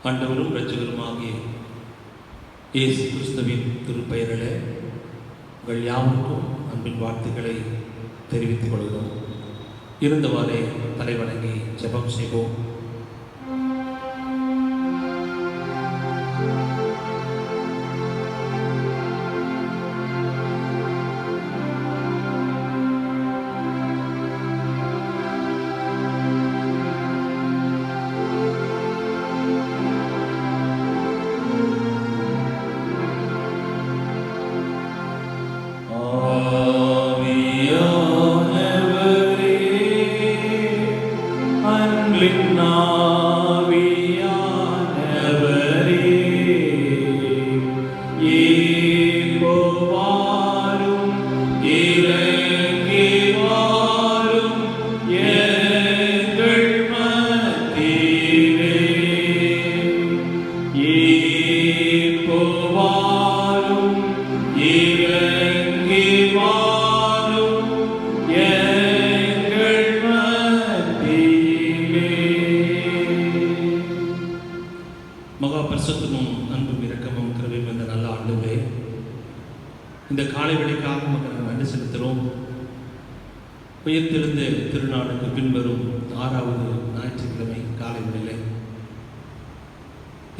ஆண்டவரும் இரட்சகருமாகிய இயேசு கிறிஸ்துவின் திருப்பெயரிலே உங்கள் யாவருக்கும் அன்பின் வாழ்த்துக்களை தெரிவித்துக் கொள்கிறோம். இருந்தவாறே தலைவணங்கி ஜெபம் செய்வோம். இந்த காலை வேளைக்காக மக்கள் நன்றி செலுத்துகிறோம். உயிர்த்தெழுந்த திருநாளுக்கு பின்வரும் 6வது ஞாயிற்றுக்கிழமை காலை வேளை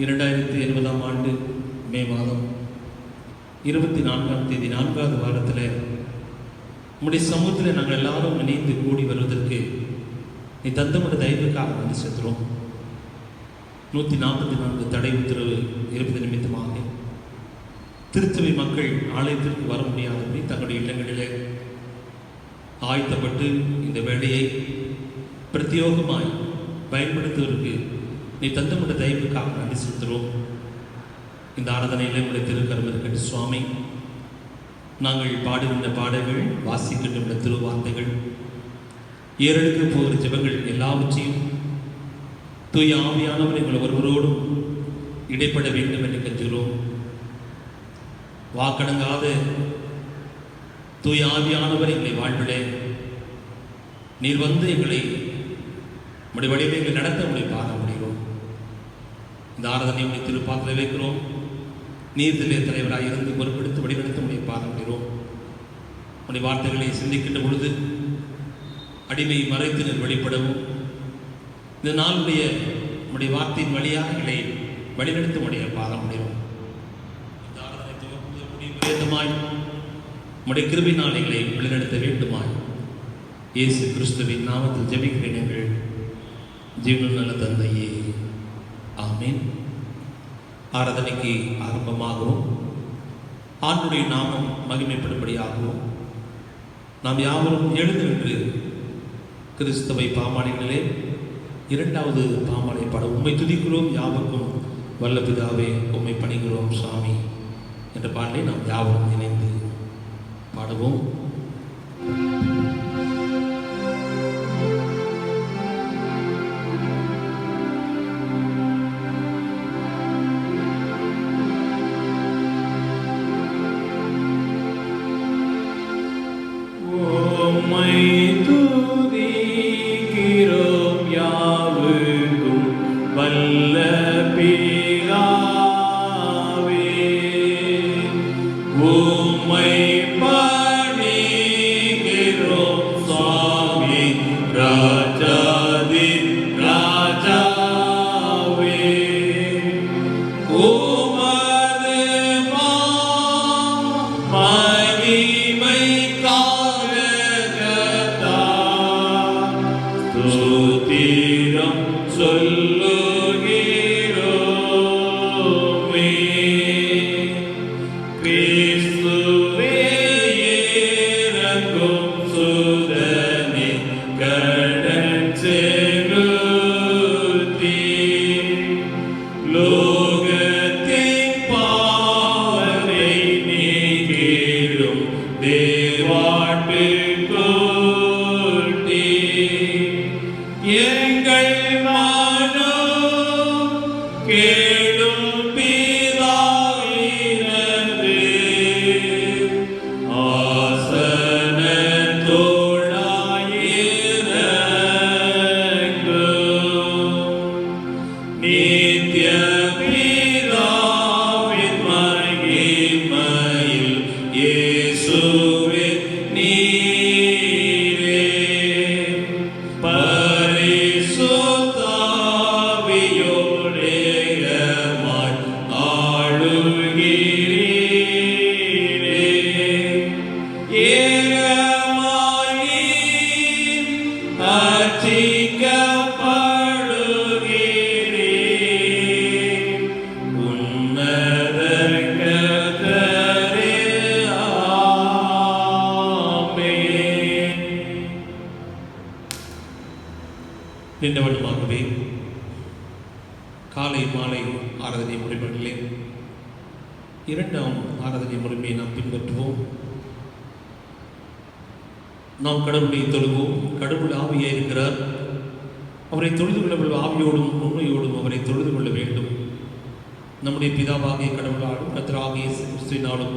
2020ஆம் ஆண்டு மே மாதம் 24ஆம் தேதி 4வது வாரத்தில் நம்முடைய சமூகத்தில் நாங்கள் எல்லாரும் இணைந்து கூடி வருவதற்கு நீ தந்தமுடைய தயவுக்காக நன்றி செலுத்துகிறோம். 144 தடை உத்தரவு இருப்பது நிமித்தமாக திருச்சபை மக்கள் ஆலயத்திற்கு வர முடியாதபடி தங்களுடைய இல்லங்களிலே ஆயத்தப்பட்டு இந்த வேலையை பிரத்யோகமாய் பயன்படுத்துவதற்கு நீ தந்தமுடைய தயவுக்காக நன்றி செலுத்துகிறோம். இந்த ஆராதனையில் உடைய திருக்கரம் இருக்கட்டும் சுவாமி. நாங்கள் பாடுகின்ற பாடல்கள், வாசிக்கின்ற திருவார்த்தைகள், ஏறெடுக்க போகிற ஜெபங்கள் எல்லாவற்றையும் தூய ஆவியானவர் எங்கள் ஒருவரோடும் இடைப்பட வேண்டும் என்று கெஞ்சுகிறோம். வாக்கடங்காத தூய ஆவியானவர் எங்களை வாழ்விலே நீர் வந்து எங்களை நம்முடைய வடிவங்களை நடத்த முடிய பார்க்க முடியும். இந்த ஆராதனை உடைய திருப்பாத்திரை வைக்கிறோம். நீர்திலே தலைவராக இருந்து பொறுப்பெடுத்து வடிவெடுத்த முடிய பார்க்க முடியும். உடைய வார்த்தைகளை சிந்திக்கின்ற பொழுது அடிமை மறைத்தினர் வெளிப்படவும் இந்த நாளுடைய நம்முடைய வார்த்தையின் வழியாக எங்களை வழிநடத்த முடிய பார்க்க முடியும். உம்முடைய கிருபையினால் எங்களை வழிநடத்த வேண்டுமாய் இயேசு கிறிஸ்துவின் நாமத்தில் ஜெபிக்கிறேன் எங்கள் ஜீவனுள்ள நல்ல தந்தையே, ஆமீன். ஆராதனைக்கு ஆரம்பமாகவும் ஆண்டுடைய நாமம் மகிமைப்படும்படியாகவும் நாம் யாவரும் எழுந்து நின்று கிறிஸ்தவை பாமாலைகளிலே 2வது பாமாலை பாட உம்மை துதிக்கிறோம் யாவருக்கும் வல்ல பிதாவே உம்மை பணிகிறோம் சாமி என்ற பாடலை நாம் யாவரும் இணைந்து பாடுவோம். Nitya நின்றவண்ணமாகவே காலை மாலை ஆராதனை முறைகளிலே இரண்டாம் ஆராதனை முறைமையை நாம் பின்பற்றுவோம். நாம் கடவுளை தொழுவோம். கடவுள் ஆவியாக இருக்கிறார். அவரை தொழுது கொள்ள ஆவியோடும் உண்மையோடும் அவரை தொழுது கொள்ள வேண்டும். நம்முடைய பிதாவாகிய கடவுளாலும் கர்த்தராகிய இயேசு கிறிஸ்துவினாலும்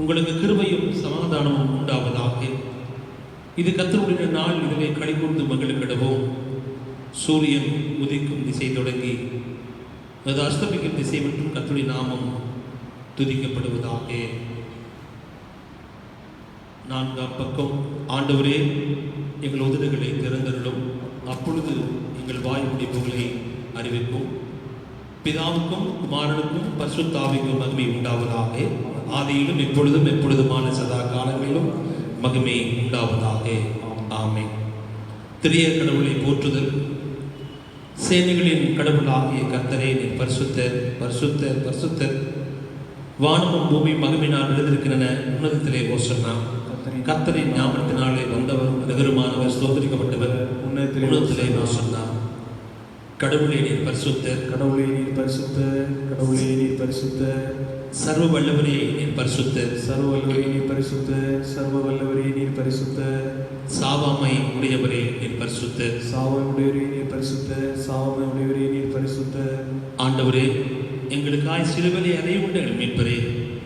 உங்களுக்கு கிருபையும் சமாதானமும் உண்டாவதாக. இது கர்த்தருடைய நாள். இதிலே களிகூர்ந்து மகிழ்கிடவோம். சூரியன் உதிக்கும் திசை தொடங்கி அது அஸ்தமிக்கும் திசை மற்றும் கர்த்தருடைய நாமம் துதிக்கப்படுவதாக. நான்காம் பக்கம். ஆண்டவரே, எங்கள் உதடுகளை திறந்தருளும், அப்பொழுது எங்கள் வாய் முடிப்புகளை அறிவிக்கும். பிதாவுக்கும் குமாரனுக்கும் பரிசுத்த ஆவிக்கும் மகிமை உண்டாவதாக. ஆதியிலும் எப்பொழுதும் எப்பொழுதுமான சதா காலங்களிலும் மகிமை உண்டாவதாக. ஆமென். திரிய கடவுளை போற்றுதல். சேனைகளின் கடவுளாகிய கர்த்தரே, நீர் பரிசுத்தர் பரிசுத்தர் பரிசுத்தர். வானமும் பூமி மகிமையினால் எழுதியிருக்கின்றன. உன்னதத்திலே ஓசன்னா. கர்த்தரின் ஞாபகத்தினாலே வந்தவர் நகருமானவர் ஸ்தோத்திரிக்கப்பட்டவர். உன்னதத்திலே ஓசன்னா. கடவுளே நீர் பரிசுத்தர், கடவுளே நீர் பரிசுத்தர், கடவுளே நீர் பரிசுத்தர். சர்வ வல்லவரே நீர் பரிசுத்தர், சர்வ வல்லவரே நீர் பரிசுத்தர், சர்வ வல்லவரே நீர் பரிசுத்தர். சாவாமை உடையவரே நீர் பரிசுத்தர், சாவாமை உடையவரே நீர் பரிசுத்தர், சாவாமை உடையவரே நீர் பரிசுத்தர். ஆண்டவரே, எங்களுக்காய் சிலுவையை அறையுண்ட எங்கள் மீட்பரே,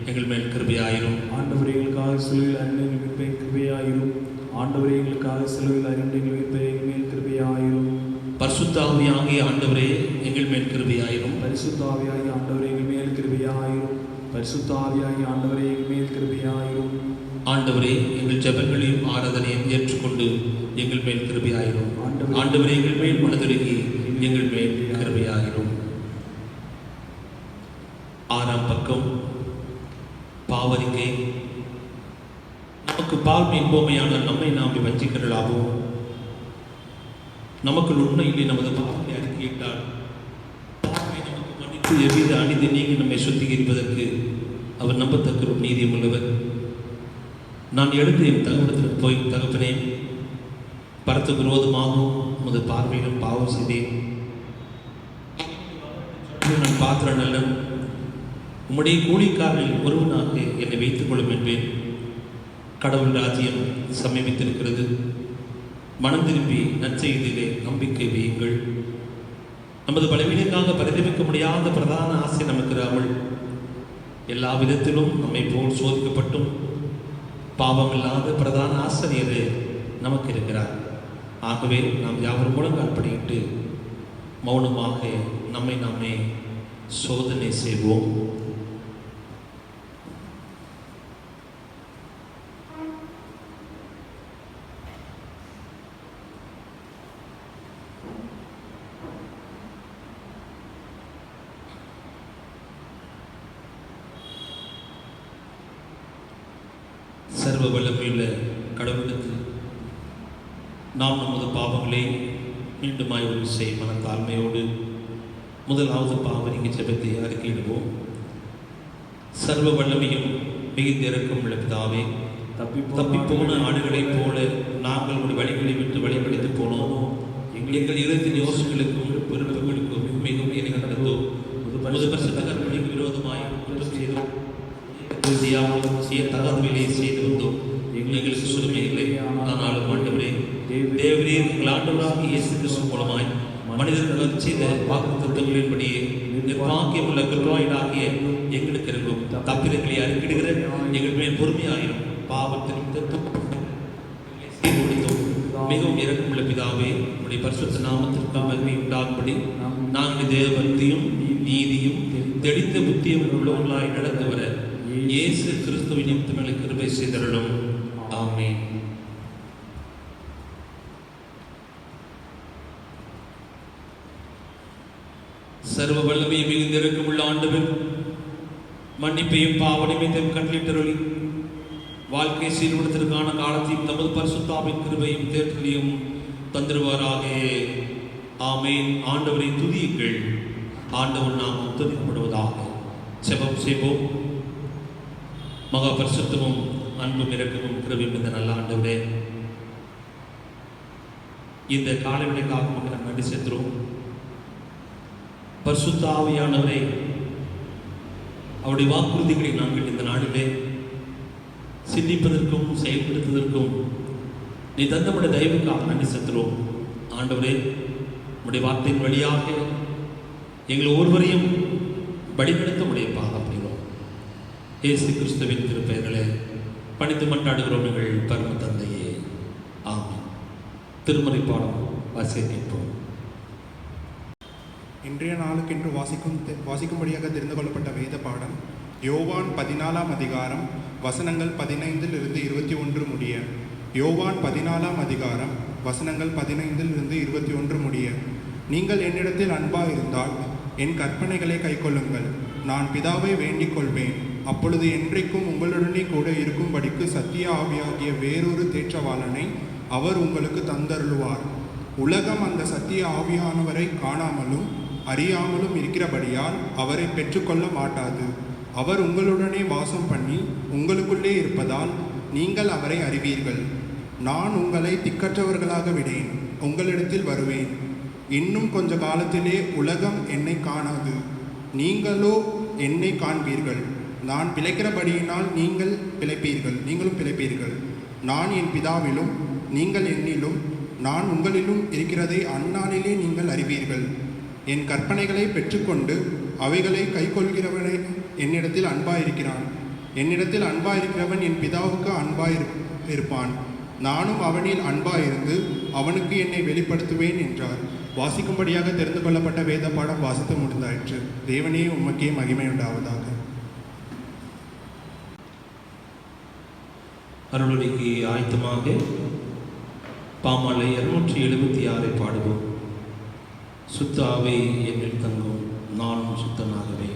எங்கள் மேல் கிருபையாயிரும். ஆண்டவரே, எங்களுக்காக சிலுவையில் அறைந்த எங்கள் மீட்பரே கிருபையாயிரும். ஆண்டவரே, எங்களுக்காக சிலுவையில் அறைந்த எங்கள் மீட்பரே எங்கள் மேல் கிருபையாயிரும். பரிசுத்த ஆவியாகிய ஆண்டவரே, எங்கள் மேல் கிருபையாயிரும். பரிசுத்த ஆவியாகிய ஆண்டவரே, எங்கள் மேல் கிருபையாயிரும். பரிசுத்த ஆவியாகிய ஆண்டவரே, எங்கள் மேல் கிருபையாயிரும். ஆண்டவரே, எங்கள் ஜெபங்களையும் ஆராதனையும் ஏற்றுக்கொண்டு எங்கள் மேல் கிருபையாயிரும். ஆண்டவரே, எங்கள் மேல் மனதுருகி எங்கள் மேல் கிருபையாயிரும். ஆறாம் பக்கம். பாவரிக்கை. நமக்கு பால் இன்போமையான நம்மை நாமே வஞ்சிக்கலாகவும் நமக்குள் உண்மையிலே நமது பாவங்களை அறிக்கையிட்டால் பாவத்தை நமக்கு மன்னித்து எவ்வித அநீதி நீங்கி நம்மை சுத்திகரிப்பதற்கு அவர் நம்பத்தக்க ஒரு நீதியம் உள்ளவர். நான் எழுந்து என் தகவலத்தில் போய், தகப்பனே, பரத்து விரோதமாகவும் உமது பார்வையிலும் பாவம் செய்தேன். நான் பாத்திர நல்லன், உம்முடைய கூலிக்காரர்களில் ஒருவனாக என்னை வைத்துக் கொள்ளும் என்பேன். கடவுள் ராஜ்யம் சமீபித்திருக்கிறது. மனம் திரும்பி நற்செய்தியிலே நம்பிக்கை வையுங்கள். நமது பலவீனக்காக பரிதவிக்க முடியாத பிரதான ஆசை நமக்கு இராமல் எல்லா விதத்திலும் நம்மை போல் சோதிக்கப்பட்டும் பாவமில்லாத பிரதான ஆசிரியரே நமக்கு இருக்கிறார். ஆகவே நாம் யாவரும் முழங்கால் படியிட்டு மௌனமாக நம்மை நாமே சோதனை செய்வோம். சர்வ வல்லமையுள்ள கடவுளுக்கு நாம் நமது பாவங்களை மீண்டும் ஆய்வு செய்ய மனத்தாழ்மையோடு முதலாவது பாவரிக்கை ஜெபத்தை அறிக்கையிடுவோம். சர்வ வல்லமையும் மிகுந்த இரக்கம் உள்ள பிதாவே, தப்பி போன ஆடுகளைப் போல நாங்கள் ஒரு வழிகளை விட்டு வழிபடித்து போனோம். எங்கள் இருத்தின் யோசனைகளுக்கும் விருப்பங்களுக்கும் மிகவும் எனக்கு நடந்தோம். முது பரிசுத்தகர்களுக்கு விரோதமாய் குற்றம் செய்தோம். செய்ய தகாத வேலையை செய்து வந்தோம். எங்களுக்கு சுடுமை இல்லை. ஆனாலும் ஆண்டவரே, தேவரீர் எங்கள் ஆண்டவராகிய இயேசு கிறிஸ்து மூலமாய் மனிதர்கள் செய்த வாக்குத்தத்தங்களின்படியே நிர்வாகியம் உள்ள குற்றவாளிகளாகிய எங்களுக்கு இருக்கும் தப்பிதங்களை அறிக்கிடுகிற எங்கள் மேல் பொறுமையாயிரும். பாவத்தின் மிகவும் இரக்கமுள்ள பிதாவே, உடைய பரிசுத்த நாமத்திற்கு மகிமை உண்டாகும்படி நாங்கள் தேவபக்தியும் நீதியும் தெளிந்த புத்தியும் உள்ளவர்களாய் நடந்து வர இயேசு கிறிஸ்துவின் நிமித்தங்களுக்கு கிருபை செய்தருளும். ஆமென். சர்வ வல்லமை மிகுந்த இரக்கமுள்ள ஆண்டவர் மன்னிப்பையும் பாவனையும் கட்டளிட்டருளி வாழ்க்கை சீர்படுத்திற்கான காலத்தையும் தமது பரிசுத்தாவின் கிருபையும் தேற்றலையும் தந்திருவாராக. ஆமேன். ஆண்டவரை துதியுங்கள். ஆண்டவர் நாம் துதிக்கப்படுவதாக. செபம் செய்வோம். மகா பரிசுத்தமும் அன்பும் இரக்கமும் கிருபையும் இந்த நல்ல ஆண்டவரே, இந்த காலவெளிக்காக மக்கள் நன்றி செலுத்துகிறோம். பரிசுத்த ஆவியானவரே, அவருடைய வாக்குறுதிகளை நாங்கள் இந்த நாளிலே சிந்திப்பதற்கும் செயல்படுத்துவதற்கும் நீ தந்தமுடைய தயவுக்காக நன்றி செலுத்துகிறோம். ஆண்டவரே, உடைய வார்த்தையின் வழியாக எங்கள் ஒருவரையும் வழிநடத்த உடைய பாகப்படுகிறோம். இயேசு கிறிஸ்துவின் திருப்பெயர்களே பணித்து மன்றாடுகிறோம் எங்கள் பரம தந்தையே. ஆமென். திருமறை பாடம் வாசிப்போம். இன்றைய நாளுக்கென்று வாசிக்கும்படியாக தெரிந்து கொள்ளப்பட்ட வேத பாடம் யோவான் 14ஆம் அதிகாரம் வசனங்கள் 15 21 முடிய. யோவான் 14ஆம் அதிகாரம் வசனங்கள் 15 21 முடிய. நீங்கள் என்னிடத்தில் அன்பாயிருந்தால் என் கற்பனைகளை கைக்கொள்ளுங்கள். நான் பிதாவை வேண்டிக் கொள்வேன், அப்பொழுது என்றைக்கும் உங்களுடனே கூட இருக்கும்படிக்கு சத்திய ஆவியாகிய வேறொரு தேற்றவாளனை அவர் உங்களுக்கு தந்தருளுவார். உலகம் அந்த சத்திய ஆவியானவரை காணாமலும் அறியாமலும் இருக்கிறபடியால் அவரை பெற்றுக்கொள்ள மாட்டாது. அவர் உங்களுடனே வாசம் பண்ணி உங்களுக்குள்ளே இருப்பதால் நீங்கள் அவரை அறிவீர்கள். நான் உங்களை திக்கற்றவர்களாக விடேன், உங்களிடத்தில் வருவேன். இன்னும் கொஞ்ச காலத்திலே உலகம் என்னை காணாது, நீங்களோ என்னை காண்பீர்கள். நான் பிழைக்கிறபடியினால் நீங்களும் பிழைப்பீர்கள். நான் என் பிதாவிலும் நீங்கள் என்னிலும் நான் உங்களிலும் இருக்கிறதை அந்நாளிலே நீங்கள் அறிவீர்கள். என் கற்பனைகளை பெற்றுக்கொண்டு அவைகளை கைக்கொள்கிறவனே என்னிடத்தில் அன்பாயிருக்கிறான். என்னிடத்தில் அன்பாயிருக்கிறவன் என் பிதாவுக்கு அன்பாயிருப்பான். நானும் அவனில் அன்பாயிருந்து அவனுக்கு என்னை வெளிப்படுத்துவேன் என்றார். வாசிக்கும்படியாக தெரிந்து கொள்ளப்பட்ட வேத பாடம் வாசித்து முடிந்தாயிற்று. தேவனே உமக்கே மகிமை உண்டாவதாக. அருளுரைக்கு ஆயத்தமாக பாமாலை 276 பாடுவோம். சுத்தாவே என்னில் தங்கும், நானும் சுத்தனாகவே.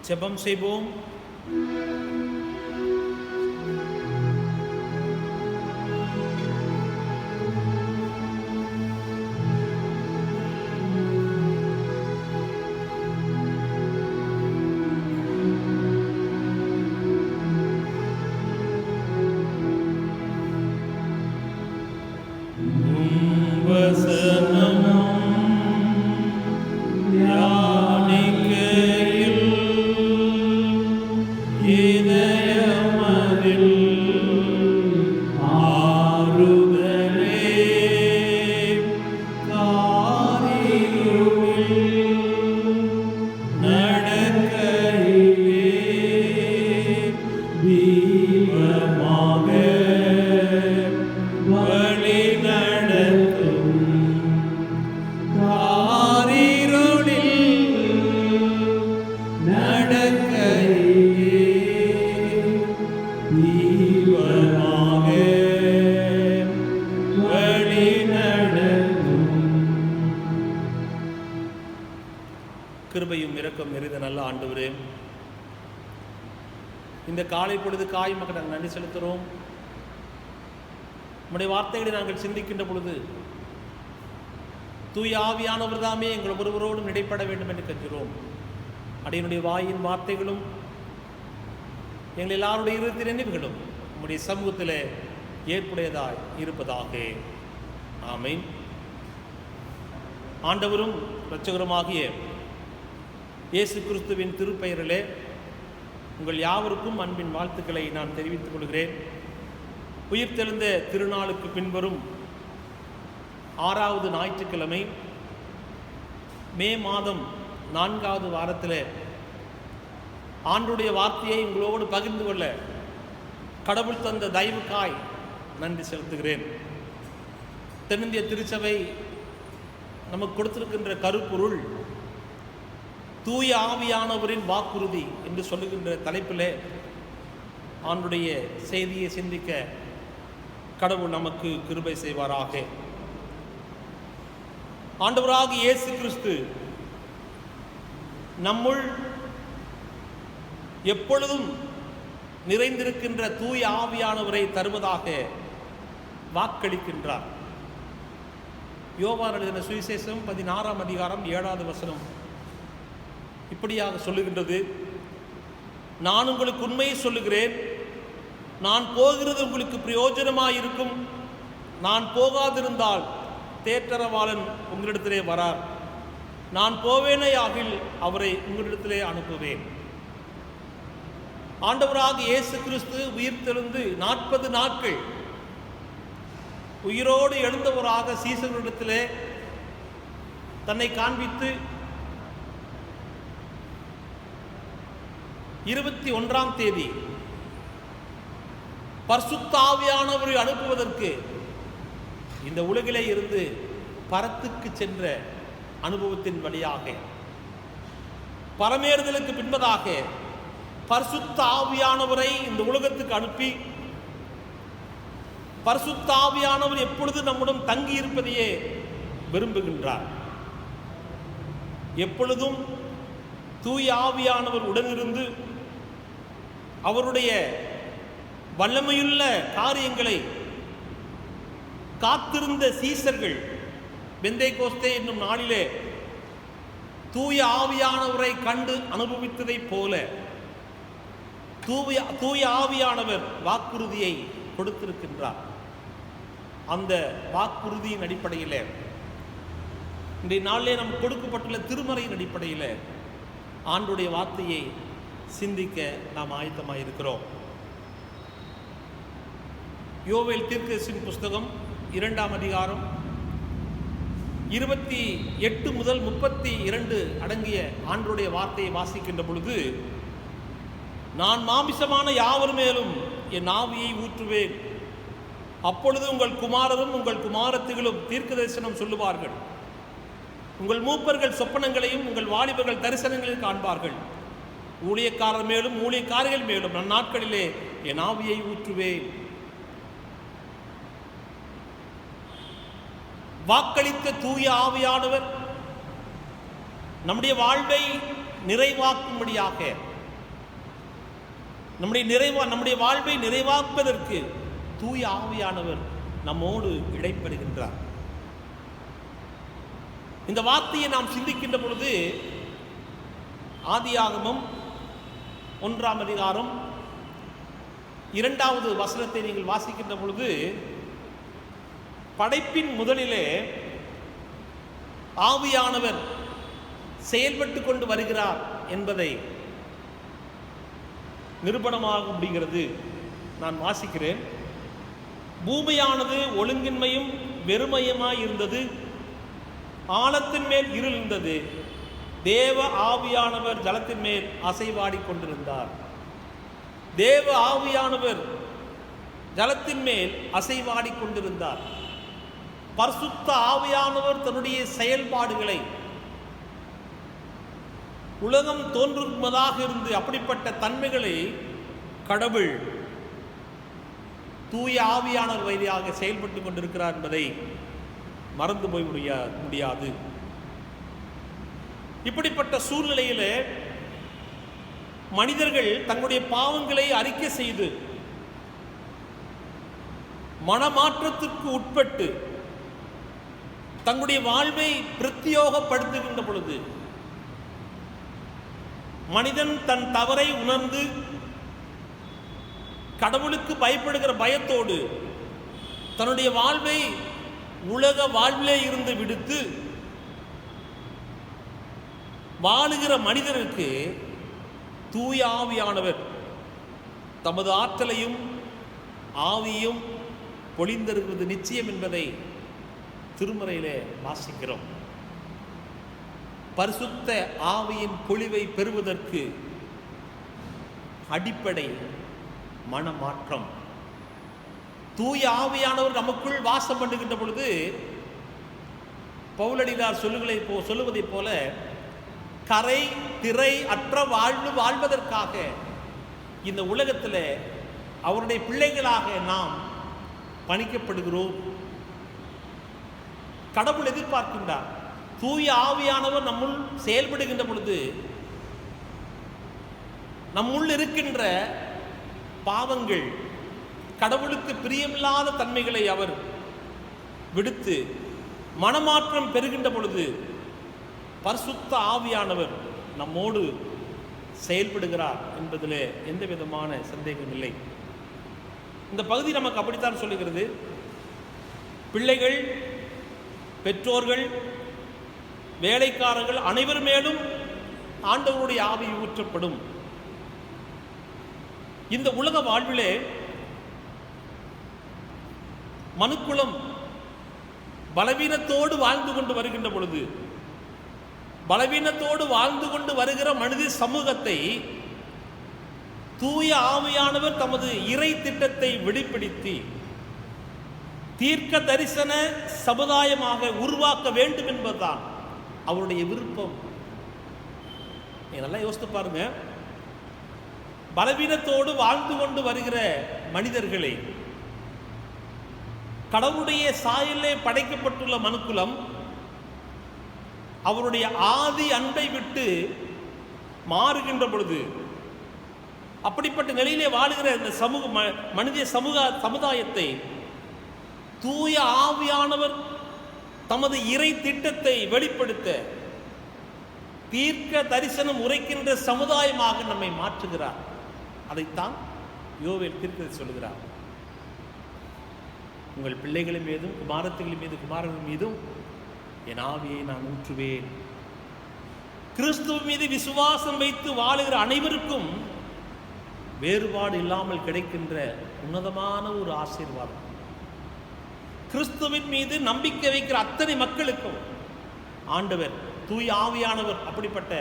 ஜெபம் செய்வோம். நடக்கையே தீவனாக வழி நடத்தும். கிருபையும் இரக்கம் நிறைந்த நல்ல ஆண்டவரே, இந்த காலை பொழுதுக்காய் மக்கள் நாங்கள் நன்றி செலுத்துகிறோம். நம்முடைய வார்த்தைகளை நாங்கள் சிந்திக்கின்ற பொழுது தூய ஆவியானவர் தாமே எங்கள் ஒருவரோடும் இடைப்பட வேண்டும் என்று கருதுகிறோம். அடியனுடைய வாயின் வார்த்தைகளும் எங்கள் எல்லாருடைய இருபத்தி நினைவுகளும் நம்முடைய சமூகத்தில் ஏற்புடையதாய் இருப்பதாக. ஆமென். ஆண்டவரும் இரட்சகருமாகிய இயேசு கிறிஸ்துவின் திருப்பெயரிலே உங்கள் யாவருக்கும் அன்பின் வாழ்த்துக்களை நான் தெரிவித்துக் கொள்கிறேன். உயிர்த்தெழுந்த திருநாளுக்கு பின்வரும் 6வது ஞாயிற்றுக்கிழமை மே மாதம் 4வது வாரத்தில் ஆண்டுடைய வார்த்தையை உங்களோடு பகிர்ந்து கொள்ள கடவுள் தந்த தயவுக்காய் நன்றி செலுத்துகிறேன். தென்னிந்திய திருச்சபை நமக்கு கொடுத்திருக்கின்ற கருப்பொருள் தூய ஆவியானவரின் வாக்குறுதி என்று சொல்லுகின்ற தலைப்பில் ஆண்டுடைய செய்தியை சிந்திக்க கடவுள் நமக்கு கிருபை செய்வாராக. ஆண்டவராகிய இயேசு கிறிஸ்து நம்முள் எப்பொழுதும் நிறைந்திருக்கின்ற தூய ஆவியானவரை தருவதாக வாக்களிக்கின்றார். யோவான் எழுதின சுவிசேஷம் 16ஆம் அதிகாரம் 7வது வசனம் இப்படியாக சொல்லுகின்றது: நான் உங்களுக்கு உண்மையை சொல்லுகிறேன், நான் போகிறது உங்களுக்கு பிரயோஜனமாயிருக்கும். நான் போகாதிருந்தால் தேற்றரவாளன் உங்களிடத்திலே வரார். நான் போவேனேயாகில் அவரை உங்களிடத்திலே அனுப்புவேன். ஆண்டவராக இயேசு கிறிஸ்து உயிர்த்தெழுந்து 40 நாட்கள் உயிரோடு எழுந்தவராக சீசர்களிடத்திலே தன்னை காண்பித்து 21ஆம் தேதி பரிசுத்த ஆவியானவரை அனுப்புவதற்கு இந்த உலகிலே இருந்து பரத்துக்கு சென்ற அனுபவத்தின் வழியாக பரமேறுதலுக்கு பின்பதாக பரிசுத்த ஆவியானவரை இந்த உலகத்துக்கு அனுப்பி பரிசுத்த ஆவியானவர் எப்பொழுது நம்முடன் தங்கி இருப்பதையே விரும்புகின்றார். எப்பொழுதும் தூய ஆவியானவர் உடனிருந்து அவருடைய வல்லமையுள்ள காரியங்களை காத்திருந்த சீசர்கள் பெந்தேகோஸ்தே என்னும் நாளிலே தூய ஆவியானவரை கண்டு அனுபவித்ததைப் போல தூய ஆவியானவர் வாக்குறுதியை கொடுத்திருக்கின்றார். அந்த வாக்குறுதியின் அடிப்படையில் இன்றைய நாளிலே நமக்கு கொடுக்கப்பட்டுள்ள திருமறையின் அடிப்படையில் ஆண்டுடைய வார்த்தையை சிந்திக்க நாம் ஆயத்தமாக இருக்கிறோம். யோவேல் தீர்க்கதரிசியின் புஸ்தகம் 2ஆம் அதிகாரம் 28 முதல் 32 அடங்கிய ஆண்டுடைய வார்த்தையை வாசிக்கின்ற பொழுது, நான் மாமிசமான யாவர் மேலும் என் ஆவியை ஊற்றுவேன். அப்பொழுது உங்கள் குமாரரும் உங்கள் குமாரத்திகளும் தீர்க்க தரிசனம் சொல்லுவார்கள். உங்கள் மூப்பர்கள் சொப்பனங்களையும் உங்கள் வாலிபர்கள் தரிசனங்களையும் காண்பார்கள். ஊழியக்காரர் மேலும் ஊழியக்காரர்கள் மேலும் நன்னாட்களிலே என் ஆவியை ஊற்றுவேன். வாக்களித்த தூய ஆவியானவர் நம்முடைய வாழ்வை நிறைவாக்கும்படியாக நம்முடைய வாழ்வை நிறைவாக்குவதற்கு தூய ஆவியானவர் நம்மோடு இடைப்படுகின்றார். இந்த வார்த்தையை நாம் சிந்திக்கின்ற பொழுது ஆதியாகமம் 1ஆம் அதிகாரம் 2வது வசனத்தை நீங்கள் வாசிக்கின்ற பொழுது, படைப்பின் முதலிலே ஆவியானவர் செயல்பட்டு கொண்டு வருகிறார் என்பதை நிரூபணமாக முடிகிறது. நான் வாசிக்கிறேன். பூமியானது ஒழுங்கின்மையும் வெறுமையுமாய் இருந்தது, ஆழத்தின் மேல் இருள் இருந்தது, தேவ ஆவியானவர் ஜலத்தின் மேல் அசைவாடி கொண்டிருந்தார். தேவ ஆவியானவர் ஜலத்தின் மேல் அசைவாடி கொண்டிருந்தார். பரிசுத்த ஆவியானவர் தன்னுடைய செயல்பாடுகளை உலகம் தோன்றுவதாக இருந்து அப்படிப்பட்ட தன்மைகளை கடவுள் தூய ஆவியானவர் வழியாக செயல்பட்டு கொண்டிருக்கிறார் என்பதை மறந்து போய் முடியாது. இப்படிப்பட்ட சூழ்நிலையிலே மனிதர்கள் தங்களுடைய பாவங்களை அறிக்கை செய்து மனமாற்றத்திற்கு உட்பட்டு தங்களுடைய வாழ்வை பிரத்தியோகப்படுத்துகின்ற பொழுது மனிதன் தன் தவறை உணர்ந்து கடவுளுக்கு பயப்படுகிற பயத்தோடு தன்னுடைய வாழ்வை உலக வாழ்விலே இருந்து விடுத்து வாழுகிற மனிதனுக்கு தூய ஆவியானவர் தமது ஆற்றலையும் ஆவியும் பொழிந்திருக்கிறது நிச்சயம் என்பதை திருமறையிலே வாசிக்கிறோம். பரிசுத்த ஆவியின் பொழிவை பெறுவதற்கு அடிப்படை மனமாற்றம். தூய ஆவியானவர் நமக்குள் வாசம் பண்ணுகின்ற பொழுது பவுலடியார் சொல்லுவதைப் போல கரை திரை அற்ற வாழ்வு வாழ்வதற்காக இந்த உலகத்தில் அவருடைய பிள்ளைகளாக நாம் பணிக்கப்படுகிறோம். கடவுள் எதிர்பார்க்கின்றார். தூய ஆவியானவர் நம்முள் செயல்படுகின்ற பொழுது நம்முள் இருக்கின்ற பாவங்கள் கடவுளுக்கு பிரியமில்லாத தன்மைகளை அவர் விடுத்து மனமாற்றம் பெறுகின்ற பொழுது பரிசுத்த ஆவியானவர் நம்மோடு செயல்படுகிறார் என்பதில் எந்த விதமான சந்தேகம் இல்லை. இந்த பகுதி நமக்கு அப்படித்தான் சொல்லுகிறது. பிள்ளைகள், பெற்றோர்கள், வேலைக்காரர்கள் அனைவர் மேலும் ஆண்டவருடைய ஆவி ஊற்றப்படும். இந்த உலக வாழ்விலே மனுக்குலம் பலவீனத்தோடு வாழ்ந்து கொண்டு வருகின்ற பொழுது பலவீனத்தோடு வாழ்ந்து கொண்டு வருகிற மனித சமூகத்தை தூய ஆவியானவர் தமது இறை திட்டத்தை வெளிப்படுத்தி தீர்க்க தரிசன சமுதாயமாக உருவாக்க வேண்டும் என்பதுதான் அவருடைய விருப்பம். நல்லா யோசித்து பாருங்க. பலவீனத்தோடு வாழ்ந்து கொண்டு வருகிற மனிதர்களை கடவுளுடைய சாயலே படைக்கப்பட்டுள்ள மனுக்குலம் அவருடைய ஆதி அன்பை விட்டு மாறுகின்ற பொழுது அப்படிப்பட்ட நிலையிலே வாழுகிற இந்த மனித சமுதாயத்தை தூய ஆவியானவர் தமது இறை திட்டத்தை வெளிப்படுத்த தீர்க்க தரிசனம் உரைக்கின்ற சமுதாயமாக நம்மை மாற்றுகிறார். அதைத்தான் யோவேல் தீர்க்கதரிசி சொல்லுகிறார். உங்கள் பிள்ளைகளின் மீதும் குமாரத்திகளின் மீது குமாரர்கள் மீதும் என் ஆவியை நான் ஊற்றுவேன். கிறிஸ்துவ மீது விசுவாசம் வைத்து வாழுகிற அனைவருக்கும் வேறுபாடு இல்லாமல் கிடைக்கின்ற உன்னதமான ஒரு ஆசீர்வாதம். கிறிஸ்துவின் மீது நம்பிக்கை வைக்கிற அத்தனை மக்களுக்கும் ஆண்டவர் தூய ஆவியானவர் அப்படிப்பட்ட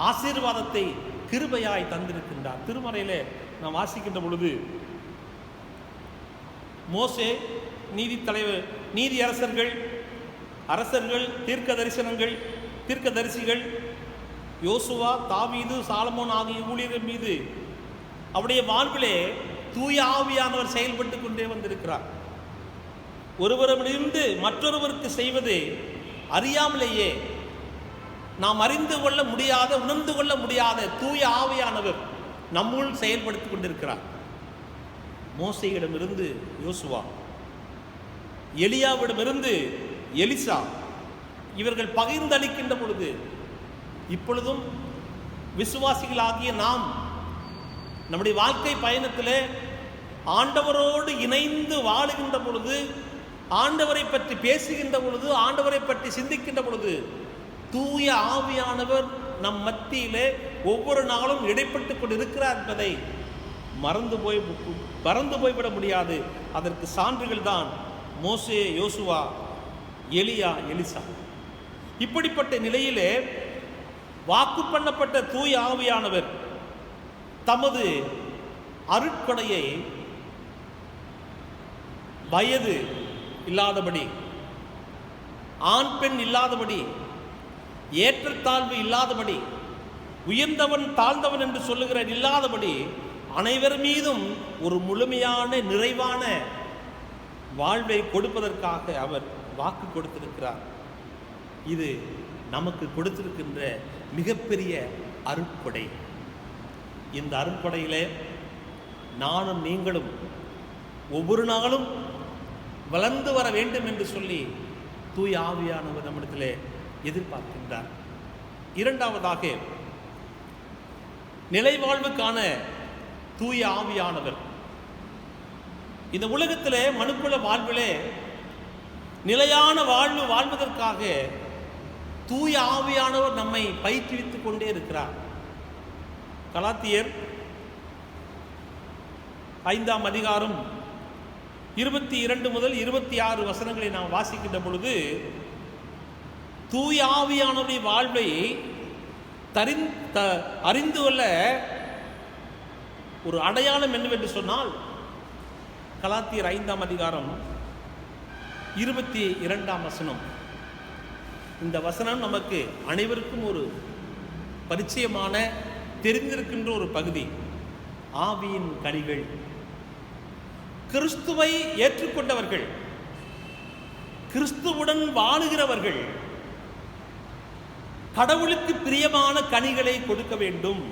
ஆசீர்வாதத்தை கிருபையாய் தந்திருக்கின்றார். திருமறையிலே நாம் வாசிக்கின்ற பொழுது மோசே, நீதி அரசர்கள், தீர்க்கதரிசிகள், யோசுவா, தாவீது, சாலமோன் ஆகிய ஊழியர்கள் மீது அவருடைய வாழ்விலே தூய ஆவியானவர் செயல்பட்டு கொண்டே வந்திருக்கிறார். ஒருவரிடமிருந்து மற்றொருவருக்கு செய்வது அறியாமலேயே நாம் அறிந்து கொள்ள முடியாத, உணர்ந்து கொள்ள முடியாத தூய ஆவியானவர் நம்முள் செயல்படுத்திக் கொண்டிருக்கிறார். மோசேயிடமிருந்து யோசுவா, எலியாவிடமிருந்து எலிசா, இவர்கள் பகிர்ந்தளிக்கின்ற பொழுது இப்பொழுதும் விசுவாசிகளாகிய நாம் நம்முடைய வாழ்க்கை பயணத்தில் ஆண்டவரோடு இணைந்து வாழுகின்ற பொழுது, ஆண்டவரை பற்றி பேசுகின்ற பொழுது, ஆண்டவரை பற்றி சிந்திக்கின்ற பொழுது தூய ஆவியானவர் நம் மத்தியிலே ஒவ்வொரு நாளும் இடைப்பட்டு கொண்டு இருக்கிறார் என்பதை மறந்து போய்விட முடியாது. அதற்கு சான்றுகள் தான் மோசே, யோசுவா, எலியா, எலிசா. இப்படிப்பட்ட நிலையிலே வாக்கு பண்ணப்பட்ட தூய ஆவியானவர் தமது அருட்கொடையை வயது இல்லாதபடி, ஆண் பெண் இல்லாதபடி ஏற்றத்தாழ்வு இல்லாதபடி, உயர்ந்தவன் தாழ்ந்தவன் என்று சொல்லுகிற இல்லாதபடி அனைவர் மீதும் ஒரு முழுமையான நிறைவான வாழ்வை கொடுப்பதற்காக அவர் வாக்கு கொடுத்திருக்கிறார். இது நமக்கு கொடுத்திருக்கின்ற மிகப்பெரிய அருட்கொடை. இந்த அருட்கொடையிலே நானும் நீங்களும் ஒவ்வொரு நாளும் வளர்ந்து வர வேண்டும் என்று சொல்லி தூய ஆவியானவர் நம்மிடத்திலே எதிர்பார்க்கின்றார். இரண்டாவதாக, நிலைவாழ்வுக்கான தூய ஆவியானவர். இந்த உலகத்திலே மனுக்குல வாழ்விலே நிலையான வாழ்வு வாழ்வதற்காக தூய ஆவியானவர் நம்மை பயிற்றுவித்துக் கொண்டே இருக்கிறார். கலாத்தியர் 5ஆம் அதிகாரம் 22 முதல் 26 வசனங்களை நாம் வாசிக்கின்ற பொழுது, தூய ஆவியானவருடைய வாழ்வை அறிந்து கொள்ள ஒரு அடையாளம் என்னவென்று சொன்னால், கலாத்தியர் 5ஆம் அதிகாரம் 22ஆம் வசனம். இந்த வசனம் நமக்கு அனைவருக்கும் ஒரு பரிச்சயமான, தெரிந்திருக்கின்ற ஒரு பகுதி. ஆவியின் கனிகள். கிறிஸ்துவை ஏற்றுக்கொண்டவர்கள், கிறிஸ்துவுடன் வாழுகிறவர்கள் கடவுளுக்கு பிரியமான கனிகளை கொடுக்க வேண்டும்.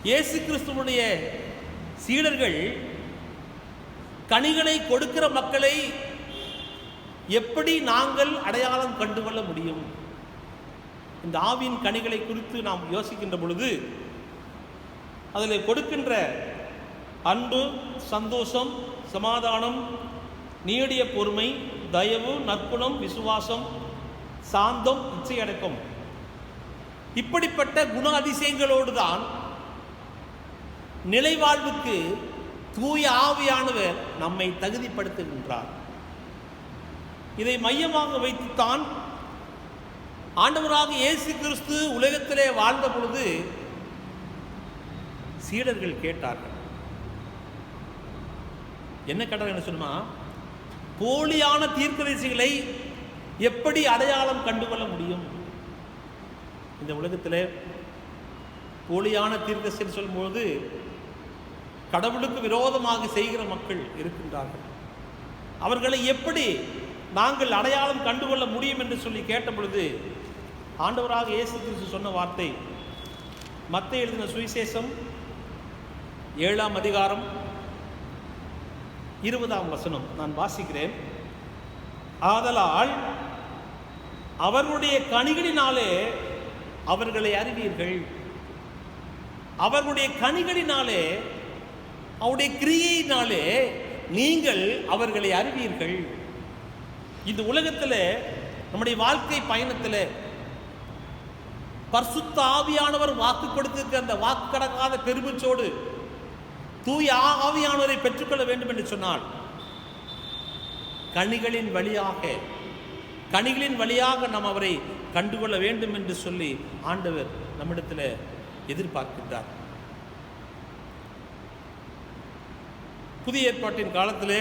இயேசு கிறிஸ்துவுடைய சீடர்கள் கனிகளை கொடுக்கிற மக்களை எப்படி நாங்கள் அடையாளம் கண்டுகொள்ள முடியும்? இந்த ஆவியின் கனிகளை குறித்து நாம் யோசிக்கின்ற பொழுது அதில் கொடுக்கின்ற அன்பு, சந்தோஷம், சமாதானம், நீடிய பொறுமை, தயவு, நற்குணம், விசுவாசம், சாந்தம், இச்சையடக்கம், இப்படிப்பட்ட குண அதிசயங்களோடு தான் நிலைவாழ்வுக்கு தூய ஆவியானவர் நம்மை தகுதிப்படுத்துகின்றார். இதை மையமாக வைத்துத்தான் ஆண்டவராக இயேசு கிறிஸ்து உலகத்திலே வாழ்ந்த பொழுது சீடர்கள் கேட்டார்கள். என்ன கேட்டார்கள் என்ன சொன்னா, போலியான தீர்க்கதரிசிகளை எப்படி அடையாளம் கண்டுகொள்ள முடியும்? இந்த உலகத்தில் போலியான தீர்க்கதரிசி சொல்லும்போது கடவுளுக்கு விரோதமாக செய்கிற மக்கள் இருக்கின்றார்கள். அவர்களை எப்படி நாங்கள் அடையாளம் கண்டுகொள்ள முடியும் என்று சொல்லி கேட்ட பொழுது ஆண்டவராக இயேசு கிறிஸ்து சொன்ன வார்த்தை, மத்தேயு எழுதின சுவிசேஷம் 7ஆம் அதிகாரம் 20ஆம் வசனம் நான் வாசிக்கிறேன். ஆதலால் அவர்களுடைய கனிகளினாலே அவர்களை அறிவீர்கள். அவர்களுடைய கனிகளினாலே, அவருடைய கிரியையினாலே நீங்கள் அவர்களை அறிவீர்கள். இந்த உலகத்தில் நம்முடைய வாழ்க்கை பயணத்தில் பரிசுத்த ஆவியானவர் வாக்கு கொடுத்திருக்க அந்த வாக்கு கடக்காத பெருமிச்சோடு தூய ஆவியானவரை பெற்றுக்கொள்ள வேண்டும் என்று சொன்னால் கனிகளின் வழியாக நாம் அவரை கண்டுகொள்ள வேண்டும் என்று சொல்லி ஆண்டவர் நம்மிடத்தில் எதிர்பார்க்கின்றார். புதிய ஏற்பாட்டின் காலத்திலே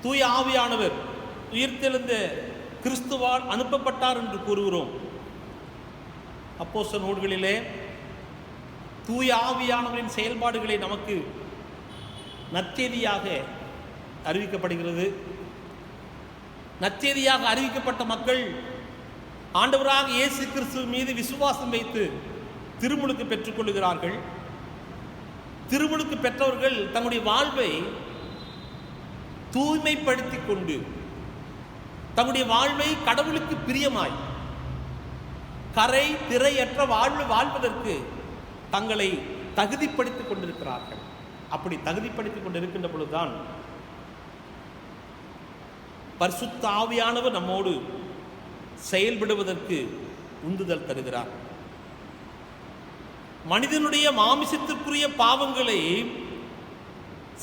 தூய ஆவியானவர் உயிர்த்தெழுந்த கிறிஸ்துவால் அனுப்பப்பட்டார் என்று கூறுகிறோம். அப்போஸ்தலர் நூல்களிலே தூய ஆவியானவரின் செயல்பாடுகளை நமக்கு நற்செய்தியாக அறிவிக்கப்படுகிறது. நற்செய்தியாக அறிவிக்கப்பட்ட மக்கள் ஆண்டவராக இயேசு கிறிஸ்து மீது விசுவாசம் வைத்து திருமுழுக்கு பெற்றுக்கொள்கிறார்கள். திருமுழுக்கு பெற்றவர்கள் தங்களுடைய வாழ்வை தூய்மைப்படுத்தி கொண்டு தங்களுடைய வாழ்வை கடவுளுக்கு பிரியமாய் கரை திரையற்ற வாழ்வு வாழ்வதற்கு தங்களை தகுதிப்படுத்திக் கொண்டிருக்கிறார்கள். அப்படி தகுதிப்படுத்திக் கொண்டிருக்கின்ற பொழுதுதான் பரிசுத்த ஆவியானவர் நம்மோடு செயல்படுவதற்கு உந்துதல் தருகிறார். மனிதனுடைய மாமிசத்திற்குரிய பாவங்களை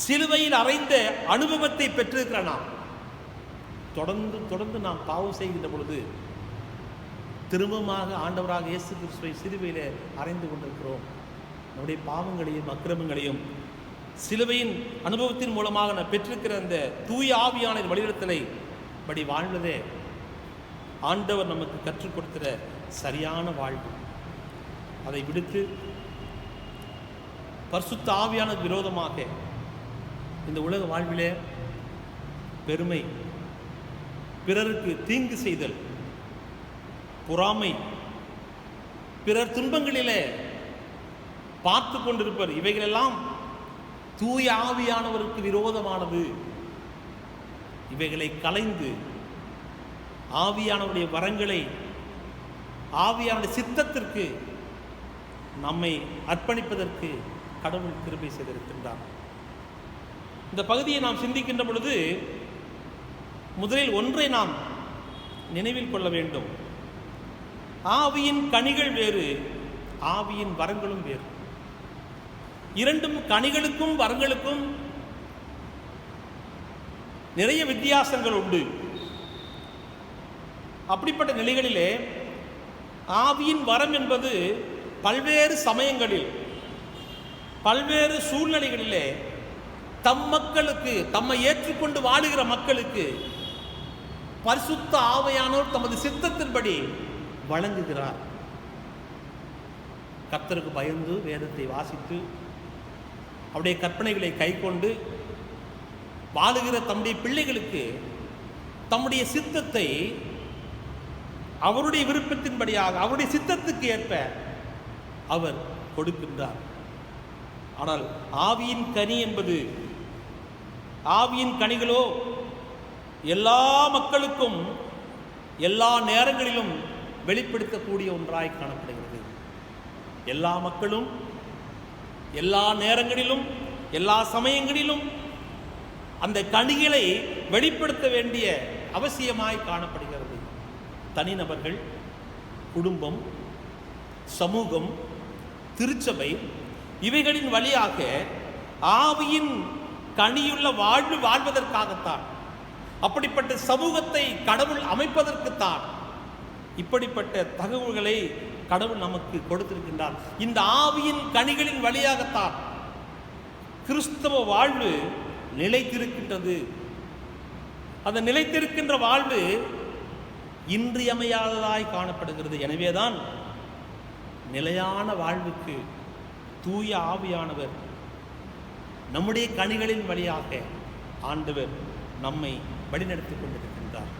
சிலுவையில் அறைந்த அனுபவத்தை பெற்றிருக்கிற நாம் தொடர்ந்து நாம் பாவம் செய்கின்ற பொழுது திரும்பமாக ஆண்டவராக இயேசு கிறிஸ்துவை சிலுவையிலே அறைந்து கொண்டிருக்கிறோம். நம்முடைய பாவங்களையும் அக்கிரமங்களையும் சிலுவையின் அனுபவத்தின் மூலமாக நான் பெற்றிருக்கிற அந்த தூய ஆவியான வழிநடத்தலை படி வாழ்வதே ஆண்டவர் நமக்கு கற்றுக் கொடுக்கிற சரியான வாழ்வு. அதை விடுத்து பரிசுத்த ஆவியான விரோதமாக இந்த உலக வாழ்விலே பெருமை, பிறருக்கு தீங்கு செய்தல், பொறாமை, பிறர் துன்பங்களிலே பார்த்து கொண்டிருப்பர், இவைகளெல்லாம் தூய ஆவியானவருக்கு விரோதமானது. இவைகளை கலைந்து ஆவியானவருடைய வரங்களை, ஆவியானுடைய சித்தத்திற்கு நம்மை அர்ப்பணிப்பதற்கு கடவுள் கிருபை செய்திருக்கின்றார். இந்த பகுதியை நாம் சிந்திக்கின்ற பொழுது முதலில் ஒன்றை நாம் நினைவில் கொள்ள வேண்டும். ஆவியின் கனிகள் வேறு, ஆவியின் வரங்களும் வேறு. இரண்டும் கனிகளுக்கும் வரங்களுக்கும் நிறைய வித்தியாசங்கள் உண்டு. அப்படிப்பட்ட நிலைகளிலே ஆவியின் வரம் என்பது பல்வேறு சமயங்களில், பல்வேறு சூழ்நிலைகளிலே தம் மக்களுக்கு, தம்மை ஏற்றுக்கொண்டு வாழுகிற மக்களுக்கு பரிசுத்த ஆவியானோர் தமது சித்தத்தின்படி வழங்குகிறார். கர்த்தருக்கு பயந்து வேதத்தை வாசித்து அவருடைய கற்பனைகளை கைக்கொண்டு வாழுகிற தம்முடைய பிள்ளைகளுக்கு தம்முடைய சித்தத்தை அவருடைய விருப்பத்தின்படியாக, அவருடைய சித்தத்துக்கு ஏற்ப அவர் கொடுக்கின்றார். ஆனால் ஆவியின் கனி என்பது, ஆவியின் கனிகளோ எல்லா மக்களுக்கும் எல்லா நேரங்களிலும் வெளிப்படுத்தக்கூடிய ஒன்றாய் காணப்படுகிறது. எல்லா மக்களும் எல்லா நேரங்களிலும் எல்லா சமயங்களிலும் அந்த கனிகளை வெளிப்படுத்த வேண்டிய அவசியமாய் காணப்படுகிறது. தனிநபர்கள், குடும்பம், சமூகம், திருச்சபை இவைகளின் வழியாக ஆவியின் கனியுள்ள வாழ்வு வாழ்வதற்காகத்தான், அப்படிப்பட்ட சமூகத்தை கடவுள் அமைப்பதற்குத்தான் இப்படிப்பட்ட தகவல்களை கடவுள் நமக்கு கொடுத்திருக்கின்றார். இந்த ஆவியின் கனிகளின் வழியாகத்தான் கிறிஸ்தவ வாழ்வு நிலைத்திருக்கின்றது. அந்த நிலைத்திருக்கின்ற வாழ்வு இன்றியமையாததாய் காணப்படுகிறது. எனவேதான் நிலையான வாழ்வுக்கு தூய ஆவியானவர் நம்முடைய கனிகளின் வழியாக ஆண்டவர் நம்மை வழிநடத்திக் கொண்டிருக்கின்றார்.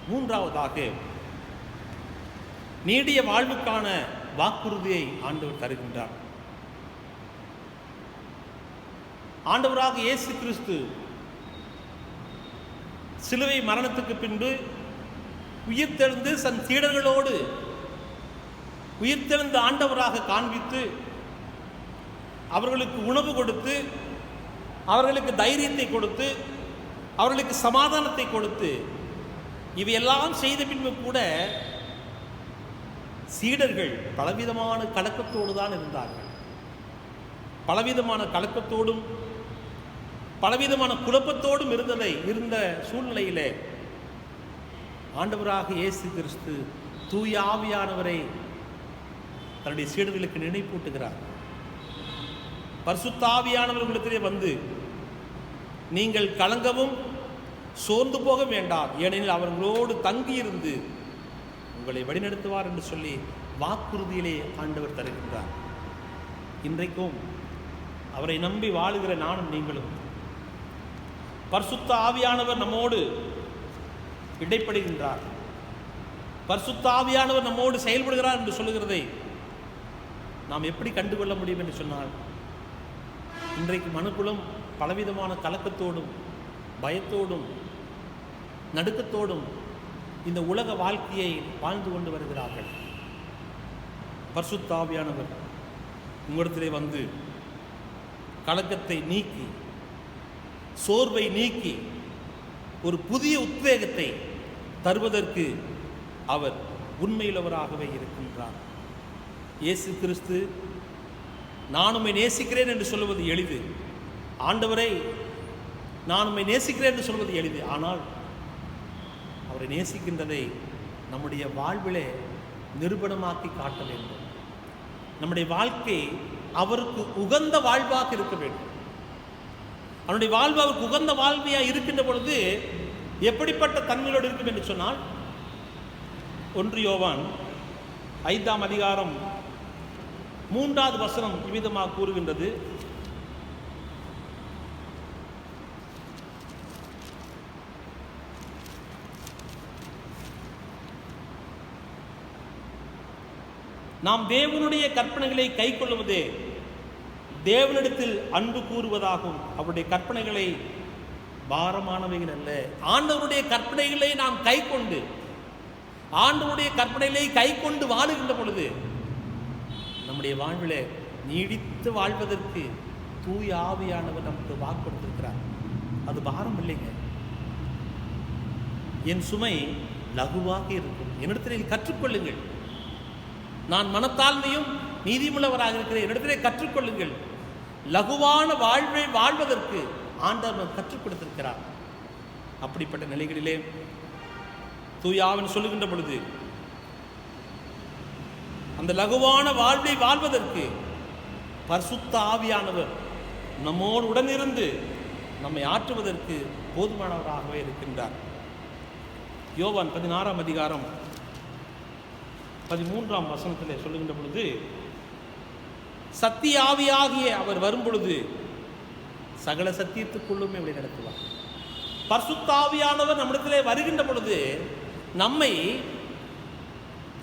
மூன்றாவதாக, நீடிய வாழ்வுக்கான வாக்குறுதியை ஆண்டவர் தருகின்றார். ஆண்டவராக இயேசு கிறிஸ்து சிலுவை மரணத்துக்கு பின்பு உயிர்த்தெழுந்து தன் சீடர்களோடு உயிர்த்தெழுந்த ஆண்டவராக காண்பித்து அவர்களுக்கு உணவு கொடுத்து, அவர்களுக்கு தைரியத்தை கொடுத்து, அவர்களுக்கு சமாதானத்தை கொடுத்து, இவையெல்லாம் செய்த பின்பு கூட சீடர்கள் பலவிதமான கலக்கத்தோடு தான் இருந்தார்கள். பலவிதமான கலக்கத்தோடும் பலவிதமான குழப்பத்தோடும் இருந்த சூழ்நிலையிலே ஆண்டவராக இயேசு கிறிஸ்து தூய ஆவியானவரை தன்னுடைய சீடர்களுக்கு நினைப்பூட்டுகிறார். பரிசுத்த ஆவியானவர்களிடத்திலே வந்து, நீங்கள் கலங்கவும் சோர்ந்து போக வேண்டாம், ஏனெனில் அவர்களோடு தங்கியிருந்து உங்களை வழிநடத்துவார் என்று சொல்லி வாக்குறுதியிலே ஆண்டவர் தருகின்றார். இன்றைக்கும் அவரை நம்பி வாழுகிற நானும் நீங்களும் பரிசுத்த ஆவியானவர் நம்மோடு இடைப்படுகின்றார், பரிசுத்த ஆவியானவர் நம்மோடு செயல்படுகிறார் என்று சொல்லுகிறதை நாம் எப்படி கண்டுகொள்ள முடியும் என்று சொன்னால், இன்றைக்கு மனுக்குலம் பலவிதமான கலக்கத்தோடும் பயத்தோடும் நடுக்கத்தோடும் இந்த உலக வாழ்க்கையை வாழ்ந்து கொண்டு வருகிறார்கள். பரிசுத்த ஆவியானவர் உங்களிடத்திலே வந்து கலக்கத்தை நீக்கி, சோர்வை நீக்கி, ஒரு புதிய உத்வேகத்தை தருவதற்கு அவர் உண்மையுள்ளவராகவே இருக்கின்றார். இயேசு கிறிஸ்து நான் உம்மை நேசிக்கிறேன் என்று சொல்வது எளிது, ஆண்டவரை நான் உம்மை நேசிக்கிறேன் என்று சொல்வது எளிது. ஆனால் அவரை நேசிக்கின்றதை நம்முடைய வாழ்விலே நிரூபணமாக்கி காட்ட வேண்டும். நம்முடைய வாழ்க்கை அவருக்கு உகந்த வாழ்வாக இருக்க வேண்டும். அவனுடைய வாழ்வு அவருக்கு உகந்த வாழ்வையாக இருக்கின்ற பொழுது எப்படிப்பட்ட தன்மையோடு இருக்கும் என்று சொன்னால், 1 யோவான் 5ஆம் அதிகாரம் 3வது வசனம் இவ்விதமாக கூறுகின்றது. நாம் தேவனுடைய கற்பனைகளை கைக்கொள்ளுவதே தேவனிடத்தில் அன்பு கூறுவதாகும். அவருடைய கற்பனைகளை பாரமானவைகள் அல்ல. ஆண்டவருடைய கற்பனைகளை நாம் கைக்கொண்டு ஆண்டவருடைய கற்பனைகளை கைக்கொண்டு வாழுகின்ற பொழுது நம்முடைய வாழ்வில் நீடித்து வாழ்வதற்கு தூய ஆவியானவர் நமக்கு வாக்கு கொடுத்திருக்கிறார். அது பாரம் இல்லைங்க. என் சுமை லகுவாக இருக்கும், என்னிடத்தில் கற்றுக்கொள்ளுங்கள். நான் மனத்தாழ்மையும் நீதிமுள்ளவராக இருக்கிறேன், என்னிடத்திலே கற்றுக்கொள்ளுங்கள். லகுவான வாழ்வை வாழ்வதற்கு ஆண்டவர் கற்றுக் கொடுத்திருக்கிறார். அப்படிப்பட்ட நிலைகளிலே தூயாவின் சொல்லுகின்ற பொழுது அந்த லகுவான வாழ்வை வாழ்வதற்கு பரிசுத்த ஆவியானவர் நம்மோடு உடனிருந்து நம்மை ஆற்றுவதற்கு போதுமானவராகவே இருக்கின்றார். யோவான் 16ஆம் அதிகாரம் 13ஆம் வசனத்திலே சொல்லுகின்ற பொழுது, சத்திய ஆவியாகிய அவர் வரும்பொழுது சகல சத்தியத்துக்குள்ளுமே வழி நடத்துவார். பரிசுத்த ஆவியானவர் நம்மிடத்திலே வருகின்ற பொழுது நம்மை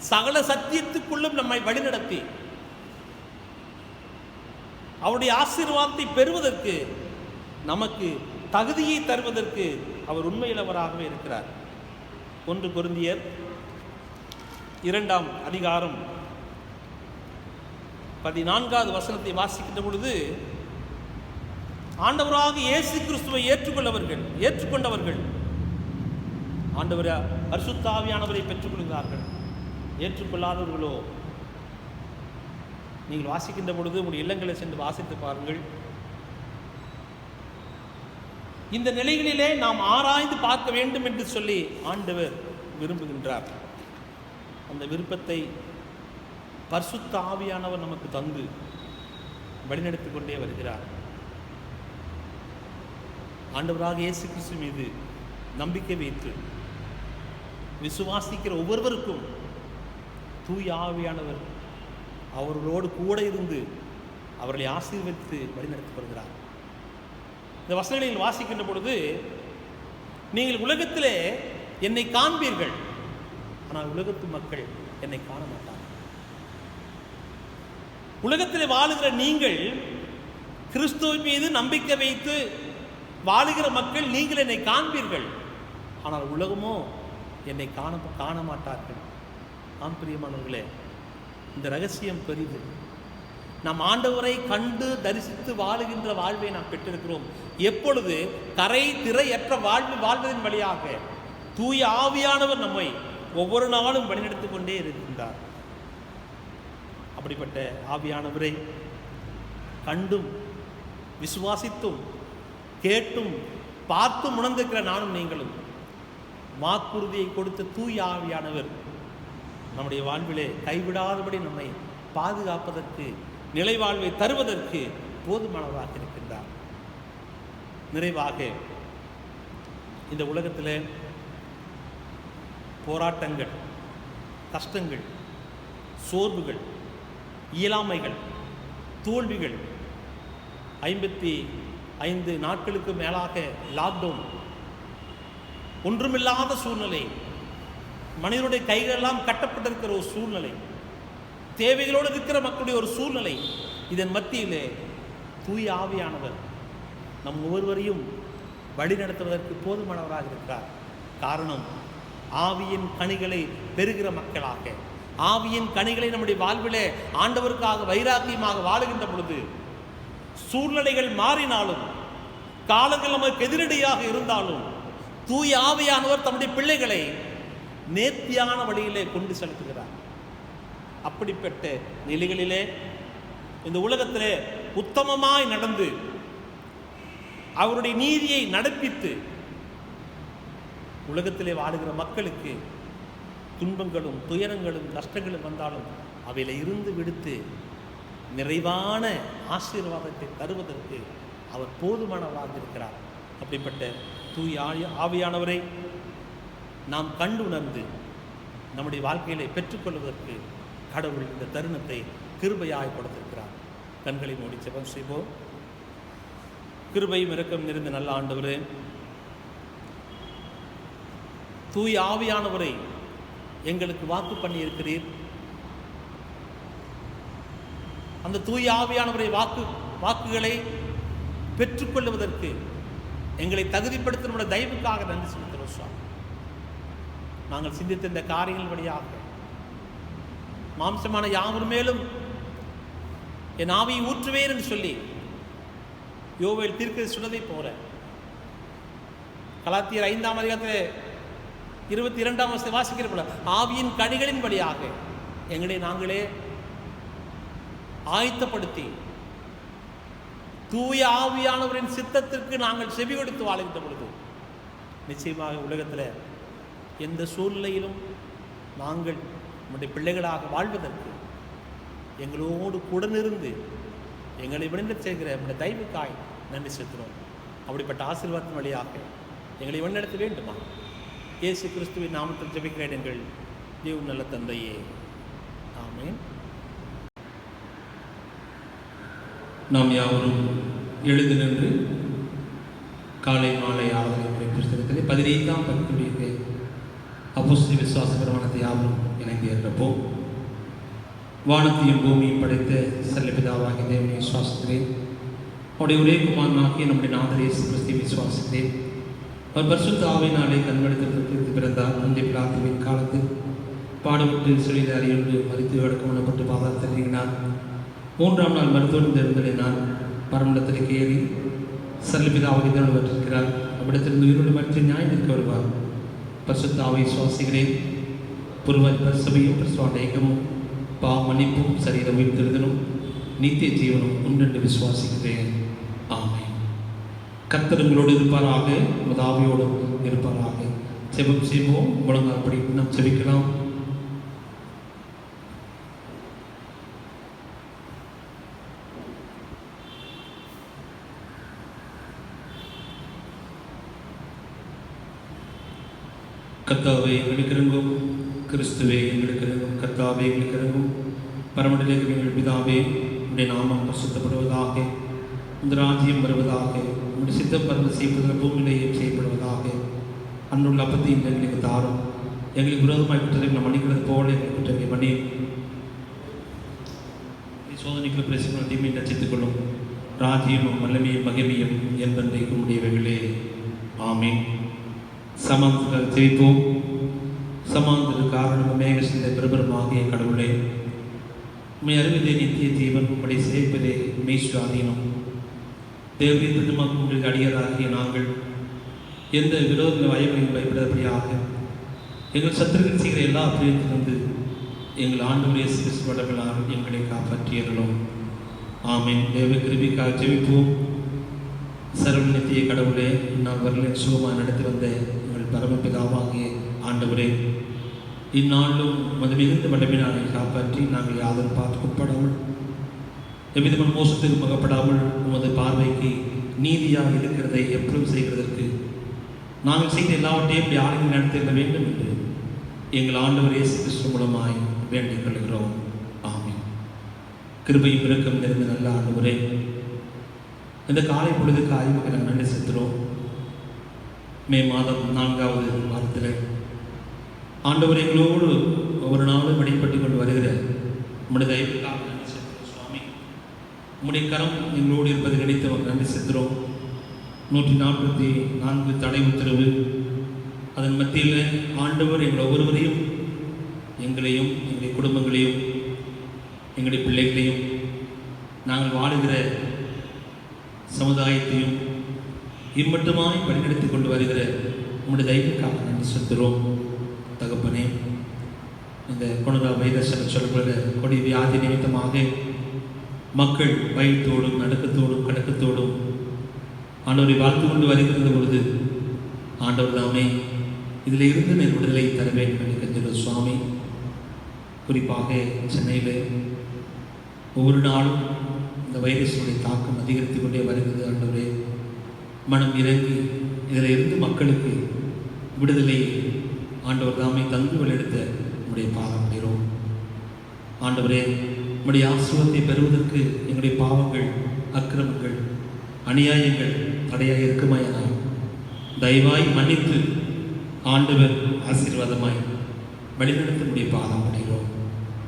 சகல சத்தியத்துக்குள்ளும் நம்மை வழிநடத்தி அவருடைய ஆசீர்வாதத்தை பெறுவதற்கு நமக்கு தகுதியை தருவதற்கு அவர் உண்மையுள்ளவராகவே இருக்கிறார். 1 கொரிந்தியர் 2ஆம் அதிகாரம் 14வது வசனத்தை வாசிக்கின்ற பொழுது, ஆண்டவராக இயேசு கிறிஸ்துவை ஏற்றுக்கொண்டவர்கள் ஆண்டவர் பரிசுத்த ஆவியானவரை பெற்றுக்கொள்கிறார்கள். ஏற்றுக்கொள்ளாதவர்களோ, நீங்கள் வாசிக்கின்ற பொழுது உங்களுடைய இல்லங்களை சென்று வாசித்து பாருங்கள். இந்த நிலைகளிலே நாம் ஆராய்ந்து பார்க்க வேண்டும் என்று சொல்லி ஆண்டவர் விரும்புகின்றார். அந்த விருப்பத்தை பரிசுத்த ஆவியானவர் நமக்கு தந்து வழிநடத்திக் கொண்டே வருகிறார். ஆண்டவராக இயேசு கிறிஸ்து மீது நம்பிக்கை வைத்து விசுவாசிக்கிற ஒவ்வொருவருக்கும் தூய ஆவியானவர் அவர்களோடு கூட இருந்து அவர்களை ஆசீர்வதித்து வழிநடத்தி வருகிறார். இந்த வசனங்களில் வாசிக்கின்ற பொழுது, நீங்கள் உலகத்திலே என்னை காண்பீர்கள், ஆனால் உலகத்து மக்கள் என்னை காண மாட்டார்கள். உலகத்தில் வாழுகிற நீங்கள் கிறிஸ்துவின் மீது நம்பிக்கை வைத்து வாழுகிற மக்கள் நீங்கள் என்னை காண்பீர்கள், ஆனால் உலகமோ என்னை காண மாட்டார்கள். ஆம் பிரியமானவர்களே, இந்த ரகசியம் பெரிது. நாம் ஆண்டவரை கண்டு தரிசித்து வாழுகின்ற வாழ்வை நாம் பெற்றிருக்கிறோம். எப்பொழுது கரை திரையற்ற வாழ்வதன் வழியாக தூய ஆவியானவர் நம்மை ஒவ்வொரு நாளும் வழிநடத்திக் கொண்டே இருக்கின்றார். அப்படிப்பட்ட ஆவியானவரை கண்டும் விசுவாசித்தும் கேட்டும் பார்த்தும் உணர்ந்திருக்கிற நானும் நீங்களும் வாக்குறுதியை கொடுத்த தூய ஆவியானவர் நம்முடைய வாழ்விலே கைவிடாதபடி நம்மை பாதுகாப்பதற்கு, நிலைவாழ்வை தருவதற்கு போதுமானவராக இருக்கின்றார். நிறைவாக இந்த உலகத்தில் போராட்டங்கள், கஷ்டங்கள், சோர்வுகள், இயலாமைகள், தோல்விகள், 55 நாட்களுக்கு மேலாக லாக்டவுன், ஒன்றுமில்லாத சூழ்நிலை, மனிதனுடைய கைகளெல்லாம் கட்டப்பட்டிருக்கிற ஒரு சூழ்நிலை, தேவைகளோடு இருக்கிற மக்களுடைய ஒரு சூழ்நிலை, இதன் மத்தியிலே தூய ஆவியானவர் நம் ஒவ்வொருவரையும் வழி நடத்துவதற்கு போதுமானவராக இருக்கிறார். காரணம், ஆவியின் கனிகளை பெறுகிற மக்களாக, ஆவியின் கனிகளை நம்முடைய வாழ்விலே ஆண்டவருக்காக வைராக்கியமாக வாழுகின்ற பொழுது, சூழ்நிலைகள் மாறினாலும், காலங்கள் நமக்கு எதிரடியாக இருந்தாலும், தூய ஆவியானவர் தம்முடைய பிள்ளைகளை நேர்த்தியான வழியிலே கொண்டு செலுத்துகிறார். அப்படிப்பட்ட நிலைகளிலே இந்த உலகத்திலே உத்தமமாய் நடந்து அவருடைய நீதியை நடப்பித்து உலகத்திலே வாழுகிற மக்களுக்கு துன்பங்களும் துயரங்களும் கஷ்டங்களும் வந்தாலும் அவையில இருந்து விடுத்து நிறைவான ஆசீர்வாதத்தை தருவதற்கு அவர் போதுமானவராக இருக்கிறார். அப்படிப்பட்ட தூய ஆவியானவரை நாம் கண்டு உணர்ந்து நம்முடைய வாழ்க்கையிலே பெற்றுக்கொள்வதற்கு கடவுள் இந்த தருணத்தை கிருபையாய் கொடுத்திருக்கிறார். கண்களை மூடி ஜெபம் செய்வோம். கிருபையும் இரக்கம் நிறைந்த நல்ல ஆண்டவரே, தூய ஆவியானவரை எங்களுக்கு வாக்கு பண்ணி இருக்கிறீர். அந்த தூய ஆவியானவரை வாக்குகளை பெற்றுக்கொள்வதற்கு எங்களை தகுதிப்படுத்த நம்முடைய தயவுக்காக நன்றி செலுத்துகிறோம் சுவாமி. நாங்கள் சிந்தித்த இந்த காரியங்கள் வழியாக மாம்சமான யாவர் மேலும் என் ஆவியை ஊற்றுவேன் என்று சொல்லி யோவேல் தீர்க்கதரிசி சொன்னதை போல கலாத்தியர் 5ஆம் அதிகாரத்தில் 22ஆம் வசனத்தை வாசிக்கிற போல ஆவியின் கனிகளின் வழியாக எங்களை நாங்களே ஆயத்தப்படுத்தி தூய ஆவியானவரின் சித்தத்திற்கு நாங்கள் செவி கொடுத்து வாழ்கின்ற பொழுது நிச்சயமாக உலகத்தில் எந்த சூழ்நிலையிலும் நாங்கள் நம்முடைய பிள்ளைகளாக வாழ்வதற்கு எங்களோடு உடனிருந்து எங்களை வழிநடத்த செய்கிற நம்முடைய தயவுக்காய் நன்றி செலுத்துகிறோம். அப்படிப்பட்ட ஆசீர்வாதத்தின் வழியாக எங்களை வழிநடத்த வேண்டுமா? இயேசு கிறிஸ்துவின் நாமத்தில் ஜெபிக்கிறேன் எங்கள் தேவ நல்ல தந்தையே, ஆமென். நாம் யாவரும் எழுந்து நின்று காலை மாலை ஆராதனை புஸ்தகத்திலே 15ஆம் பத்திரிகை அப்போஸ்தல விசுவாச பிரமாணத்தை யாவரும் இணைந்து ஏற்போம். வானத்தையும் பூமியும் படைத்த சல்லபிதாவாகிய தேவனை விசுவாசிக்கிறேன். அவருடைய ஒரே குமாரனாகிய நம்முடைய நாதர் இயேசு கிறிஸ்துவை விசுவாசிக்கிறேன். அவர் பரிசுத்த ஆவியினாலே கண்மணித்திற்கு பிறந்தார். அன்றைய பிலாத்துவின் காலத்தில் பாடுபட்டு சிறிது அறியொன்று மறித்து அடக்கமனப்பட்டு பாதாளத்தில் இறங்கினார். 3ஆம் நாள் மருத்துவம் எழுந்தளினார். பரமண்டத்திற்கு ஏறி சல்லபிதாவாகிய தேவனை பெற்றிருக்கிறார். அவ்விடத்திலிருந்து உயிரோடு மற்ற நியாயத்திற்கு வருவார். பரிசுத்த ஆவியை விசுவாசிக்கிறேன். பரிசபையும் பரிசுத்த ஏகமும் மன்னிப்பும் சரீரம் உயிர்த்தெழுதலும் நித்திய ஜீவனும் உண்டென்று விசுவாசிக்கிறேன். ஆமென். கர்த்தர் உங்களோடு இருப்பாராக, உதாவியோடும் இருப்பாராக. செபம் செய்வோம். முழங்கால்படி நாம் செபிக்கலாம். கர்த்தாவே எங்களுக்கு இறங்கும், கிறிஸ்துவே எங்களுக்கு இறங்கும், கர்த்தாவே எங்களுக்கு இறங்கும், பரமண்டலத்தில் எங்கள் பிதாவே, உடைய நாமம் பரிசுத்தப்படுவதாக, இந்த ராஜ்யம் வருவதாக, உடைய சித்தம் பரந்து செய்வதில் பூமியிலேயே செய்யப்படுவதாக. அன்றுள்ள அப்பத்தை எங்களுக்கு தாரும். எங்களுக்கு விரோதமாக குற்றங்களை மன்னிக்கிறது போல எங்கள் குற்றங்களை மன்னி சோதனைகளை பிரச்சனை தீமையை ரசித்துக் கொள்ளும். ராஜ்யமும் வல்லமையும் மகிமையும் என்பதைக்கும் உடையவைகளே. ஆமீன். சமாந்தர்கள் ஜெயிப்போம். சமாந்தர காரணம் மேக சிந்த பிரபலமாகிய கடவுளே, உண்மை அறிவதே நித்திய ஜீவன், உங்களை சேர்ப்பதே மெய்ஸ்வாதீனம். தேவரின் பெருமாக்கும் உங்களுக்கு அடியராகிய நாங்கள் எந்த விரோத வயமையும் பயப்படபடியாக எங்கள் சத்துருக்கள் செய்கிற எல்லா பிரியத்திலிருந்து எங்கள் ஆண்டவரே சிறுவர்களால் எங்களை காப்பாற்றியறலும். ஆமீன். தேவ கிருபிக்காக ஜெபிப்போம். சர்வநித்திய கடவுளே, நான் வரல சுகமாக நடத்தி வந்த எங்கள் பரமபிதாவாகிய ஆண்டவரே, இந்நாளும் மது மிகுந்த வல்லமையினாலே காப்பாற்றி நாங்கள் யாரும் பார்த்துக்கப்படாமல் எவ்விதமான மோசத்துக்கு மகப்படாமல் உமது பார்வைக்கு நீதியாக இருக்கிறதை எப்பவும் செய்கிறதற்கு நாங்கள் செய்த எல்லாவற்றையும் யாரையும் நடத்திட வேண்டும் என்று எங்கள் ஆண்டவர் இயேசு கிறிஸ்து மூலமாய் வேண்டிக் கொள்கிறோம். ஆமீன். கிருபையும் இரக்கம் நிறைந்த நல்ல ஆண்டவரே, இந்த காலை பொழுதுக்கு ஆய்வுக்கு நாங்கள் நன்றி செலுத்துகிறோம். மே மாதம் 4வது வாரத்தில் ஆண்டவர் எங்களோடு ஒவ்வொரு நாளும் வழிபட்டு கொண்டு வருகிற நம்முடைய தயவுக்காக நன்றி செலுத்துகிறோம். சுவாமி, உம்முடைய கரம் எங்களோடு இருப்பதை நினைத்து நன்றி செலுத்துகிறோம். 144 தடை உத்தரவு, அதன் மத்தியில் ஆண்டவர் எங்கள் ஒவ்வொருவரையும், எங்களையும், எங்களுடைய குடும்பங்களையும், எங்களுடைய பிள்ளைகளையும், நாங்கள் வாழுகிற சமுதாயத்தையும் இம்மட்டுமாய் வழிநடத்தி கொண்டு வருகிற உங்களுடைய தயவுக்காக நன்றி செலுத்துகிறோம். தகப்பனே, இந்த கொரோனா வைரஸ் சொல்லப்படுகிற கொடி வியாதி நிமித்தமாக மக்கள் பயத்தோடும் நடுக்கத்தோடும் கணக்கத்தோடும் ஆண்டவரை வாழ்த்து கொண்டு வருகிறது பொழுது, ஆண்டவர் தாமே இதில் இருந்து நெல் விடுதலை தர வேண்டும் என்று கெஞ்சுகிறோம். சுவாமி, குறிப்பாக சென்னையில் ஒவ்வொரு நாளும் இந்த வைரஸுடைய தாக்கம் அதிகரித்து கொண்டே வருகிறது. ஆண்டவரே, மனம் இறங்கி இதில் இருந்து மக்களுக்கு விடுதலை ஆண்டவர் தாமே தந்து வழியெடுத்த உம்முடைய பாதம் பணிகிறோம். ஆண்டவரே, உம்முடைய ஆசீர்வாதத்தை பெறுவதற்கு எங்களுடைய பாவங்கள், அக்கிரமங்கள், அநியாயங்கள் தடையாக இருக்குமானால் தயவாய் மன்னித்து ஆண்டவர் ஆசீர்வாதமாய் வழிநடத்த உம்முடைய பாதம் பணிகிறோம்.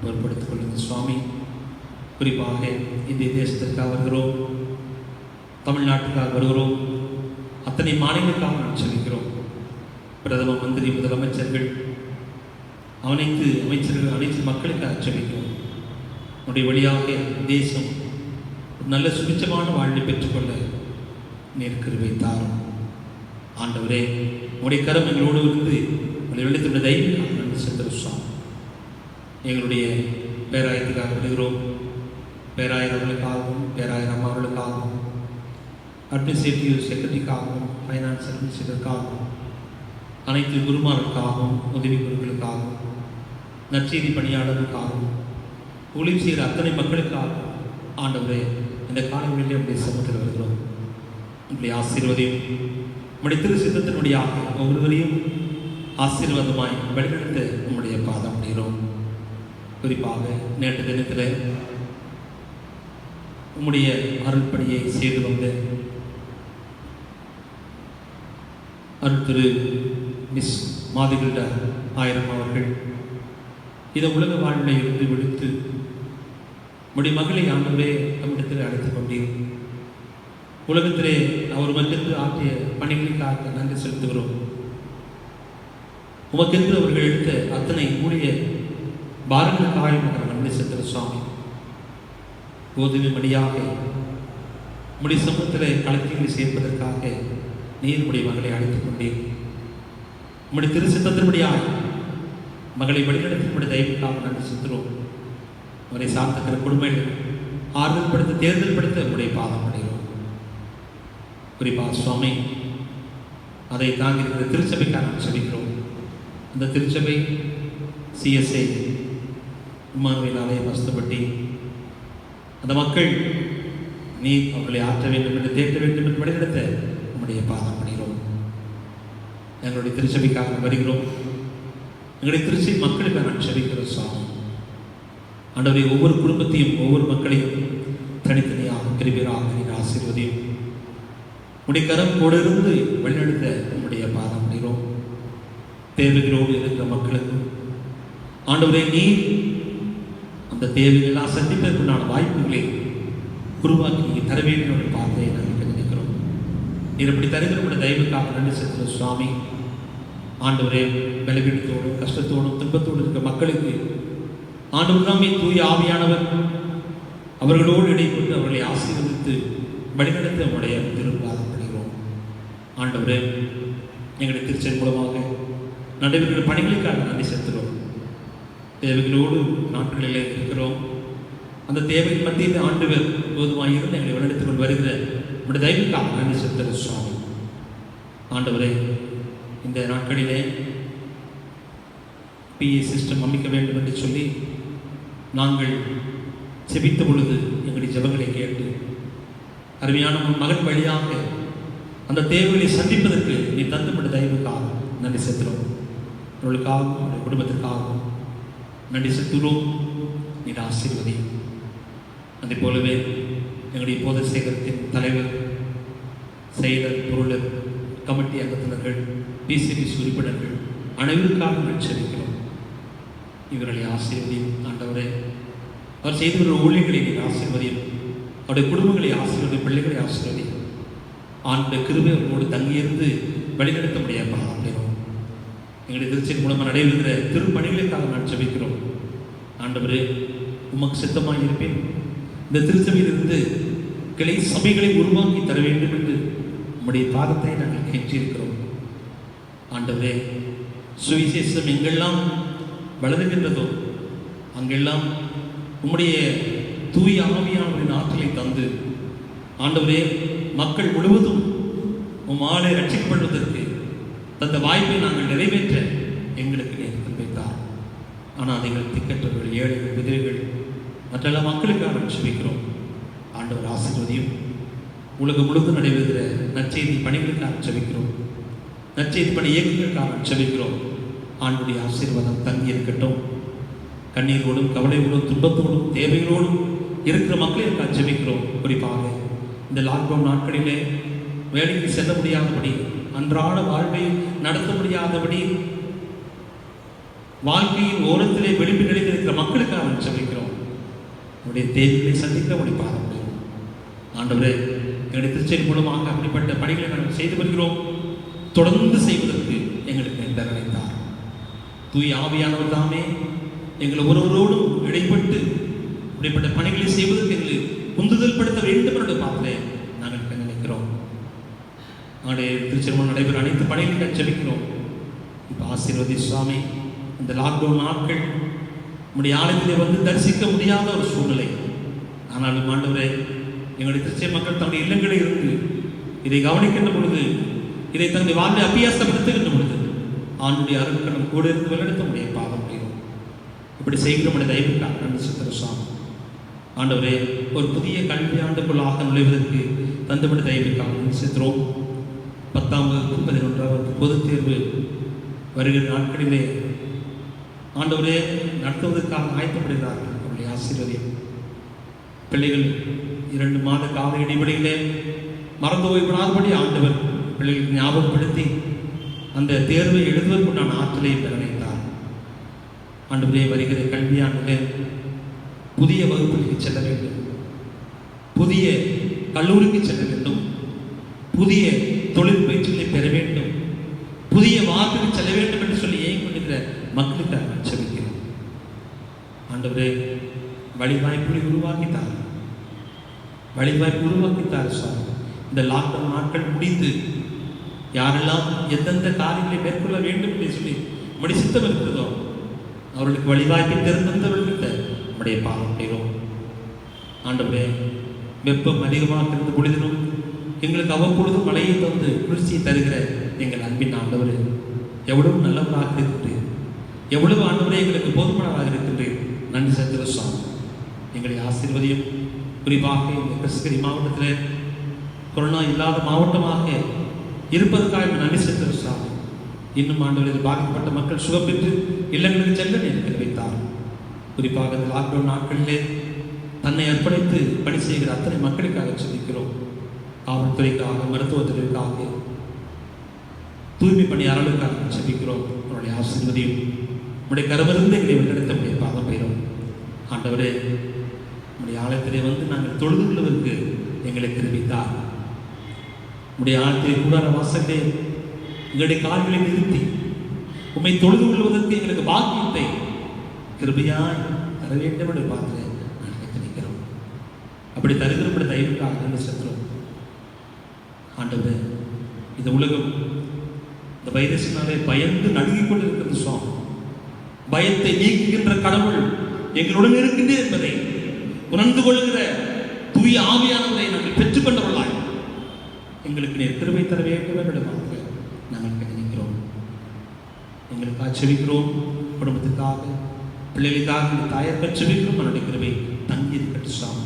பொறுப்படுத்திக் கொள்ளுங்கள் சுவாமி. குறிப்பாக இந்திய தேசத்திற்காக வருகிறோம், தமிழ்நாட்டுக்காக வருகிறோம், அத்தனை மாநிலங்களுக்காக நாம் செல்கிறோம். பிரதம மந்திரி, முதலமைச்சர்கள், அனைத்து அமைச்சர்கள், அனைத்து மக்களுக்காக செல்கிறோம். நம்முடைய வழியாக தேசம் நல்ல சுபிச்சமான வாழ்வை பெற்றுக்கொள்ள நீர் கிருபை தாரும். ஆண்டவரே, உங்களுடைய கரம் எங்களோடு இருந்து உங்களை வெள்ளத்தினுடைய தைரியமாக நன்றி செலுத்துகிறோம். எங்களுடைய பேராயத்துக்காக வருகிறோம். பேராயர் அவர்களுக்காகவும், பேராயர் அம்மா அவர்களுக்காகவும், அட்மினிஸ்ட்ரேட்டிவ் செக்ரட்டரிக்காகவும், ஃபைனான்ஸ் அட்மினிஸ்ட்ரேட்டருக்காகவும், அனைத்து குருமார்களுக்காகவும், உதவி குருக்களுக்காகவும், நற்செய்தி பணியாளர்களுக்காகவும், ஊழியம் செய்கிற அத்தனை மக்களுக்காகவும் ஆண்டவரே, இந்த காலங்களிலே நம்முடைய சமூகத்தில் வருகிறோம். நம்முடைய ஆசீர்வதியும் நம்முடைய திரு சித்தத்தினுடையாக ஒவ்வொருவரையும் ஆசீர்வாதமாய் வழிநடத்த நம்முடைய பாதம் அடைகிறோம். குறிப்பாக நேற்று தினத்தில் உம்முடைய அருள்பணியை செய்து வந்த அருள் திரு மிஸ் மாதிகில்டா ஆயிரம் அவர்கள் இதை உலக வாழ்வில் இருந்து விடுத்து நம்முடைய மகளை ஆண்டவரே நம்மிடத்தில் அழைத்துக் கொண்டீர். உலகத்திலே அவர் மக்களுக்கு ஆற்றிய பணிகளுக்காக நன்றி செலுத்துகிறோம். உமக்கென்று அவர்கள் எடுத்த அத்தனை கூடிய பாரங்களுக்காக நன்றி செலுத்துகிற சுவாமி. கோதுமை மணியாக உம்முடைய சமூகத்தில் கலத்திகளை சேர்ப்பதற்காக நீர் உடைய மகளை அழைத்துக் கொண்டீர். உம்முடைய திருச்சித்தத்தின்படியாக மகளை வழிநடத்தி உம்முடைய தயவுக்காக நன்றி செலுத்துகிறோம். அவரை சார்ந்திருக்கிற குடும்பங்கள் ஆறுதல் படுத்த, தேர்தல் படுத்த உம்முடைய பாதம் அடைகிறோம். குறிப்பாக சுவாமி, அதை தாங்கி இருக்கிற திருச்சபைக்காக நாம் செபிக்கிறோம். அந்த திருச்சபை சிஎஸ்ஐ இம்மானுவேல் ஆலய வஸ்துப்பட்டி அந்த மக்கள் நீ அவர்களை ஆற்ற வேண்டும் என்று, தேற்ற வேண்டும் என்று வழிநடத்த நம்முடைய பாதம் அடைகிறோம். எங்களுடைய திருச்சபைக்காக வருகிறோம். எங்களுடைய திருச்சி மக்களுக்காக நான் செபிக்கிறோம் சுவாமி. ஆண்டவரை, ஒவ்வொரு குடும்பத்தையும், ஒவ்வொரு மக்களையும் தனித்தனியாக கிருபையாக நீர் ஆசீர்வதியும். உடைய கரம் கூட இருந்து வழிநடத்த நம்முடைய பாதம் அடைகிறோம். தேவைகளோடு இருக்கிற மக்களுக்கு ஆண்டவரே, நீர் அந்த தேவைகள்லாம் சந்திப்பதற்குண்டான வாய்ப்புகளை உருவாக்கி தர வேண்டும் என்ற பார்வையை நாங்கள் நினைக்கிறோம். நீர் இப்படி தருகிற தயவுக்காக நன்றி செலுத்துகிற சுவாமி. ஆண்டவரே, பலவீனத்தோடும் கஷ்டத்தோடும் துன்பத்தோடு இருக்கிற மக்களுக்கு ஆண்டவர் தாமே தூய ஆவியானவர் அவர்களோடு இடைப்பட்டு அவர்களை ஆசீர்வதித்து வழிநடத்த நம்முடைய திருப்பாதம் படுகிறோம். ஆண்டவரே, எங்களுடைய திருச்செயல் மூலமாக நடைபெறுகிற பணிகளுக்காக நன்றி செலுத்துகிறோம். தேவைகளோடு நாட்களிலே இருக்கிறோம். அந்த தேவை மத்தியில் ஆண்டவர் போதுமாக இருந்து எங்களை வழிநடத்திக் கொண்டு வருகிற நம்முடைய தயவுக்காக நன்றி செலுத்துகிற சுவாமி. ஆண்டவரே, இந்த நாட்களிலே பிஏ சிஸ்டம் அமைக்க வேண்டும் என்று சொல்லி நாங்கள் செபித்த பொழுது எங்களுடைய ஜெபங்களை கேட்டு அருமையான மகன் வழியாக அந்த தேவைகளை சந்திப்பதற்கு நீ தந்துப்பட்ட தயவுக்காக நன்றி செலுத்துகிறோம். அவர்களுக்காகவும் அவருடைய குடும்பத்திற்காகவும் நன்றி செலுத்துகிறோம். நீர் ஆசீர்வதி. அதே போலவே எங்களுடைய போத சேகரத்தின் தலைவர், செயலர், பொருளர், கமிட்டி அங்கத்தினர்கள், பிசிபி உறுப்பினர்கள் அனைவருக்காக நான் செபிக்கிறோம். இவர்களை ஆசீர்வதியும். ஆண்டவரே, அவர் செய்து வரும் ஊழியர்களை நீர் ஆசீர்வதியும். அவருடைய குடும்பங்களை ஆசீர்வதி, பிள்ளைகளை ஆசீர்வதி. ஆண்டுடைய கிருபை அவர்களோடு தங்கியிருந்து வழிநடத்த முடியாமல் அப்படினோம். எங்களுடைய திருச்சியின் மூலமாக நடைபெறுகிற திருப்பணிகளுக்காக நான் ஜெபிக்கிறோம். ஆண்டவரே, உமக்கு சித்தமாக இருப்பேன். இந்த திருச்சபையிலிருந்து கிளை சபைகளை உருவாக்கி தர வேண்டும் என்று உம்முடைய பாதத்தை நாங்கள் கெஞ்சியிருக்கிறோம். ஆண்டவரே, சுவிசேஷம் எங்கெல்லாம் வளருகின்றதோ அங்கெல்லாம் உம்முடைய தூய ஆவியானவரின் ஆற்றலை தந்து ஆண்டவரே, மக்கள் முழுவதும் ஆளை ரட்சிக்கப்படுவதற்கு தந்த வாய்ப்பை நாங்கள் நிறைவேற்ற எங்களுக்கு நேரத்தில் வைத்தார். ஆனால் நீங்கள் திக்கற்றவர்கள், ஏழைகள், விதவைகள், மற்றெல்லாம் மக்களுக்காக நாம் செபிக்கிறோம். ஆண்டவர் ஆசீர்வதியும். உலகம் முழுவதும் நடைபெறுகிற நற்செய்தி பணிகளுக்காக செபிக்கிறோம். நற்செய்தி பணி இயக்கங்களுக்காக செபிக்கிறோம். ஆண்டுடைய ஆசீர்வாதம் தங்கி இருக்கட்டும். கண்ணீரோடும் கவலையோடும் துன்பத்தோடும் தேவைகளோடும் இருக்கிற மக்களுக்கு ஜெபிக்கிறோம். குறிப்பாக இந்த லாக்டவுன் நாட்களிலே வேலைக்கு செல்ல முடியாதபடி, அன்றாட வாழ்வை நடத்த முடியாதபடி, வாழ்க்கையின் ஓரத்திலே விளிம்பு நிலையில் இருக்கிற மக்களுக்காக ஜெபிக்கிறோம். அவருடைய தேவைகளை சந்திக்க முடிப்பாக முடியும். ஆண்டவரே, எங்களுடைய திருச்செயல் மூலமாக அப்படிப்பட்ட பணிகளை நாங்கள் செய்து வருகிறோம். தொடர்ந்து செய்வதற்கு எங்களுக்கு தரணித்தார். தூய் ஆவியானவர் தாமே எங்களை ஒருவரோடும் இடைப்பட்டு இப்படிப்பட்ட பணிகளை செய்வதற்கு எங்களை உந்துதல் படுத்த வேண்டும் என்று பார்த்து நாங்கள் நினைக்கிறோம். அவருடைய திருச்செல்வம் நடைபெறும் அனைத்து பணிகளை ஜெபிக்கிறோம். இப்போ ஆசீர்வதி சுவாமி, இந்த லாக்டவுன் நாட்கள் நம்முடைய ஆலயத்திலே வந்து தரிசிக்க முடியாத ஒரு சூழ்நிலை. ஆனாலும் ஆண்டவரே, எங்களுடைய திருச்செய் மக்கள் தங்களுடைய இல்லங்களில் இருந்து இதை கவனிக்கின்ற பொழுது, இதை தன்னுடைய வாழ்வை அபியாசப்படுத்துகின்ற பொழுது ஆண்டுடைய அருட்களும் கூட இருந்து வழிநடத்த முடிய பாவம் செய்யும். இப்படி செய்கிற நம்முடைய தயவுக்காக நன்றி செலுத்துகிற சுவாமி. ஆண்டவரே, ஒரு புதிய கல்வி ஆண்டுக்குள்ளாக நுழைவதற்கு தந்துவிட தயவுக்காக நன்றி செலுத்துகிறோம். 10ஆம் வகுப்பு 11ஆம் வகுப்பு பொதுத் தேர்வு வருகிற நாட்களிலே ஆண்டவரே நடத்துவதற்காக ஆயத்தப்படுகிறார்கள். அவருடைய ஆசீர்வாதம். பிள்ளைகள் 2 மாத கால இடைவெளியிலே மறந்து போய்விடாதபடி ஆண்டவர் பிள்ளைகளுக்கு ஞாபகப்படுத்தி அந்த தேர்வை எழுதுவதற்குண்டான ஆற்றலை பெற வைத்தார். ஆண்டவரே, வருகிற கல்வியாண்டிலே புதிய வகுப்புகளுக்கு செல்ல வேண்டும், புதிய கல்லூரிக்கு செல்ல வேண்டும், புதிய தொழில் பயிற்சிகளை பெற வேண்டும், புதிய வார்த்தைக்கு செல்ல வேண்டும் என்று சொல்லி ஏங்கிக்கொண்டிருக்கிற மக்களுக்காக செபிக்கிறோம். ஆண்டவரே, வழிவாய்ப்புகளை உருவாக்கித்தார், வழிவாய்ப்பு உருவாக்கித்தார் சுவாமி. இந்த லாக்டவுன் நாட்கள் முடிந்து யாரெல்லாம் எந்தெந்த காரியங்களை மேற்கொள்ள வேண்டும் என்று சொல்லி நம்முடைய சித்தம் இருக்கிறதோ அவர்களுக்கு வழிவாய்ப்பை திறந்தவர்களுக்கு நம்முடைய பாவம் செய்கிறோம். ஆண்டவரே, வெப்பம் அதிகமாக இருந்து பொழுதினும் எங்களுக்கு அவ்வப்பொழுதும் மழையை தந்து குளிர்ச்சியை தருகிற எங்கள் அன்பின் ஆண்டவரே, எவ்வளவு நல்லவராக இருக்கின்றேன், எவ்வளவு ஆண்டவரே எங்களுக்கு போதுமானவராக இருக்கின்றேன். நன்றி செலுத்துகிற சுவாமி. எங்களை ஆசீர்வதியும். குறிப்பாக இந்த கிருஷ்ணகிரி மாவட்டத்தில் கொரோனா இல்லாத மாவட்டமாக இருப்பதற்காக நன்றி செலுத்துகிற சுவாமி. இன்னும் ஆண்டவரில் பாதிக்கப்பட்ட மக்கள் சுகம் பெற்று இல்லங்களுக்கு செல்ல நேரத்தில் வைத்தார். குறிப்பாக இந்த லாக்டவுன் நாட்களிலே தன்னை அர்ப்பணித்து பணி செய்கிற அத்தனை மக்களுக்காக சொல்லிக்கிறோம். காவல்துறைக்காக, மருத்துவத்துறைக்காக, தூய்மை பணியாளர்களுக்காக செபிக்கிறோம். அவருடைய ஆசீர்வதியும் நம்முடைய கரமிருந்து எங்களை வழிநடத்த முடிய பாதம் பெறும். ஆண்டவரே, நம்முடைய ஆலயத்திலே வந்து நாங்கள் தொழுது கொள்வதற்கு எங்களை தெரிவித்தார். நம்முடைய ஆலயத்திலே கூடார வாசலே எங்களுடைய கால்களை நிறுத்தி உம்மை தொழுது கொள்வதற்கு எங்களுக்கு பாக்கியத்தை கிருபையாய் தர வேண்டும் என்று பார்த்து நாங்கள் நினைக்கிறோம். அப்படி தருகிற தயவுக்காக நன்றி செலுத்துகிறோம். ஆண்டவரே, இந்த உலகம் இந்த வைரஸினாலே பயந்து நடுங்கிக் கொண்டிருக்கிறது சுவாமி. பயத்தை நீக்குகின்ற கடவுள் எங்களுடன் இருக்கின்றே என்பதை உணர்ந்து கொள்கிற தூய ஆவியானவரை நாங்கள் பெற்றுக்கொண்டவர்களாய் எங்களுக்கு நீர் கிருபை தர வேண்டும் என்று நாங்கள் நினைக்கிறோம். எங்களுக்காக செபிக்கிறோம். குடும்பத்துக்காக, பிள்ளைகளுக்காக, தாயற்காக செபிக்கிறோம். நம்முடைய கிருபை தங்கி இருக்கட்டும் சுவாமி.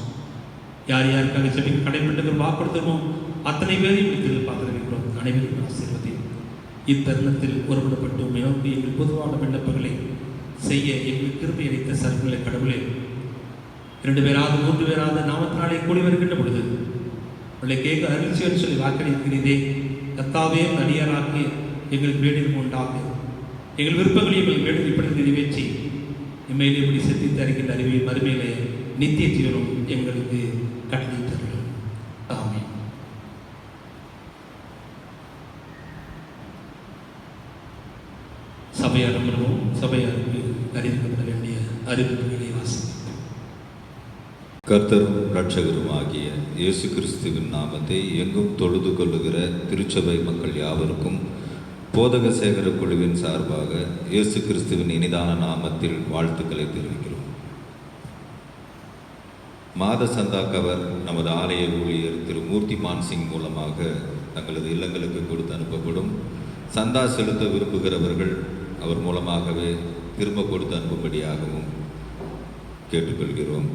யார் யாருக்காக செபிக்க கடைப்பட்டது வாக்குறுத்தமோ அத்தனை பேரையும் விடுத்து பார்த்திருக்கிறோம். அனைவருக்கும் ஆசீர்வதி. இத்தருணத்தில் ஒருபடப்பட்டு நோக்கி எங்கள் பொதுவான விண்ணப்பங்களை செய்ய எங்கள் கிருபை அளித்த சர்க்குள்ள கடவுளே, 2 பேராவது 3 பேராவது நாமத்தினாலே கூடி வருகின்ற பொழுது அவளை கேட்க அருள்ச்சின்னு சொல்லி வாக்களிக்கிறீரே. கர்த்தாவே, அடியாராக்கி எங்களுக்கு வேண்டியது உண்டாக எங்கள் விருப்பங்களை எங்கள் வேண்டியது இப்படி நிறைவேற்றி இம்மையிலே இப்படி சித்தித்து அறிகின்ற அறிவை மறுமையிலே நித்திய ஜீவனும் எங்களுக்கு கட்டளை தருகிறோம். ஆமென். சபையார் அமர்வோம். சபையாருக்கு அறிவிக்கப்பட வேண்டிய அறிவிப்புகளை வாசிப்போம். கர்த்தரும் இரட்சகருமாகிய இயேசு கிறிஸ்துவின் நாமத்தை எங்கும் தொழுது கொள்ளுகிற திருச்சபை மக்கள் யாவருக்கும் போதக சேகர குழுவின் சார்பாக இயேசு கிறிஸ்துவின் இனிதான நாமத்தில் வாழ்த்துக்களை தெரிவிக்கிறோம். மாத சந்தா கவர் நமது ஆலய ஊழியர் திரு மூர்த்தி மான்சிங் மூலமாக தங்களது இல்லங்களுக்கு கொடுத்து அனுப்பப்படும். சந்தா செலுத்த விரும்புகிறவர்கள் அவர் மூலமாகவே திரும்ப கொடுத்து அனுப்பும்படியாகவும் கேட்டுக்கொள்கிறோம்.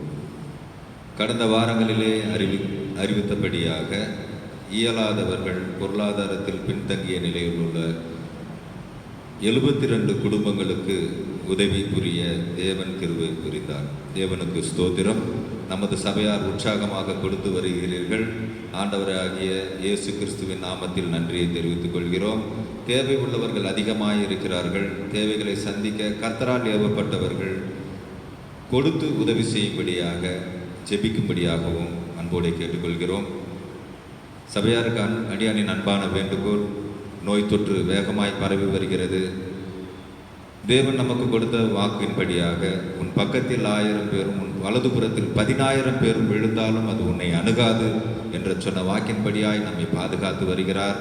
கடந்த வாரங்களிலே அறிவித்தபடியாக இயலாதவர்கள், பொருளாதாரத்தில் பின்தங்கிய நிலையில் உள்ள 72 குடும்பங்களுக்கு உதவி புரிய தேவன் கிருபை புரிந்தார். தேவனுக்கு ஸ்தோத்திரம். நமது சபையார் உற்சாகமாக கொடுத்து வருகிறீர்கள். ஆண்டவராகிய இயேசு கிறிஸ்துவின் நாமத்தில் நன்றியை தெரிவித்துக் கொள்கிறோம். தேவை உள்ளவர்கள் அதிகமாக இருக்கிறார்கள். தேவைகளை சந்திக்க கர்த்தரால் ஏவப்பட்டவர்கள் கொடுத்து உதவி செய்யும்படியாக ஜெபிக்கும்படியாகவும் அன்போடு கேட்டுக்கொள்கிறோம். சபையாருக்கு அடியானின் அன்பான வேண்டுகோள், நோய் தொற்று வேகமாய் பரவி வருகிறது. தேவன் நமக்கு கொடுத்த வாக்கின்படியாக உன் பக்கத்தில் 1000 பேரும் உன் வலதுபுறத்தில் 10,000 பேரும் விழுந்தாலும் அது உன்னை அணுகாது என்ற சொன்ன வாக்கின்படியாய் நம்மை பாதுகாத்து வருகிறார்.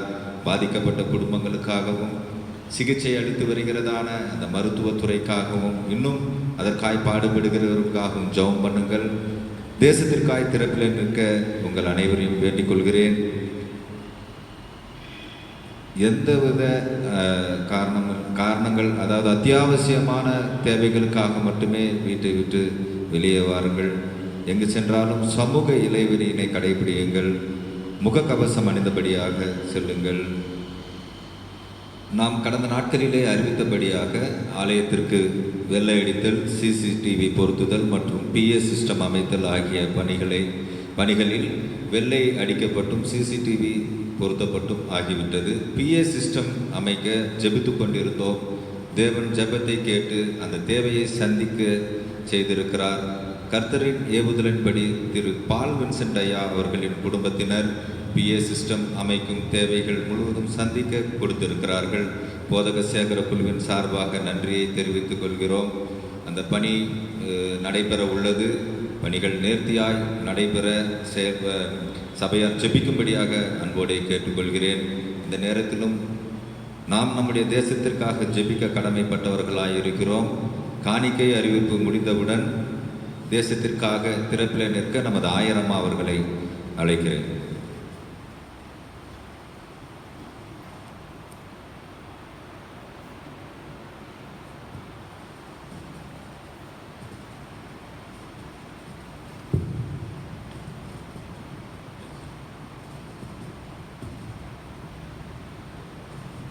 பாதிக்கப்பட்ட குடும்பங்களுக்காகவும் சிகிச்சை அளித்து வருகிறதான அந்த மருத்துவத்துறைக்காகவும் இன்னும் அதற்காய் பாடுபடுகிறவர்களுக்காகவும் ஜெபம் பண்ணுங்கள். தேசத்திற்காய் திறப்பில் நிற்க உங்கள் அனைவரையும் வேண்டிக் கொள்கிறேன். எந்தவித காரணங்கள் அதாவது அத்தியாவசியமான தேவைகளுக்காக மட்டுமே வீட்டை விட்டு வெளியே வாருங்கள். எங்கு சென்றாலும் சமூக இடைவெளியினை கடைபிடியுங்கள். முகக்கவசம் அணிந்தபடியாக செல்லுங்கள். நாம் கடந்த நாட்களிலே அறிவித்தபடியாக ஆலயத்திற்கு வெள்ளை அடித்தல், CCTV பொருத்துதல் மற்றும் PA சிஸ்டம் அமைத்தல் ஆகிய பணிகளில் வெள்ளை அடிக்கப்பட்டும் CCTV பொருத்தப்பட்டும் ஆகிவிட்டது. PA சிஸ்டம் அமைக்க ஜெபித்து கொண்டிருந்தோம். தேவன் ஜெபத்தை கேட்டு அந்த தேவையை சந்திக்க செய்திருக்கிறார். கர்த்தரின் ஏவுதலின்படி திரு பால் வின்சென்ட் ஐயா அவர்களின் குடும்பத்தினர் PA சிஸ்டம் அமைக்கும் தேவைகள் முழுவதும் சந்திக்க கொடுத்திருக்கிறார்கள். போதக சேகர குழுவின் சார்பாக நன்றியை தெரிவித்துக் கொள்கிறோம். அந்த பணி நடைபெற உள்ளது. பணிகள் நேர்த்தியாய் நடைபெற சபையார் ஜெபிக்கும்படியாக அன்போடு கேட்டுக்கொள்கிறேன். இந்த நேரத்திலும் நாம் நம்முடைய தேசத்திற்காக ஜெபிக்க கடமைப்பட்டவர்களாய் இருக்கிறோம். காணிக்கை அறிவிப்பு முடிந்தவுடன் தேசத்திற்காக திறப்பில் நிற்க நமது ஆயரம்மா அவர்களை அழைக்கிறேன்.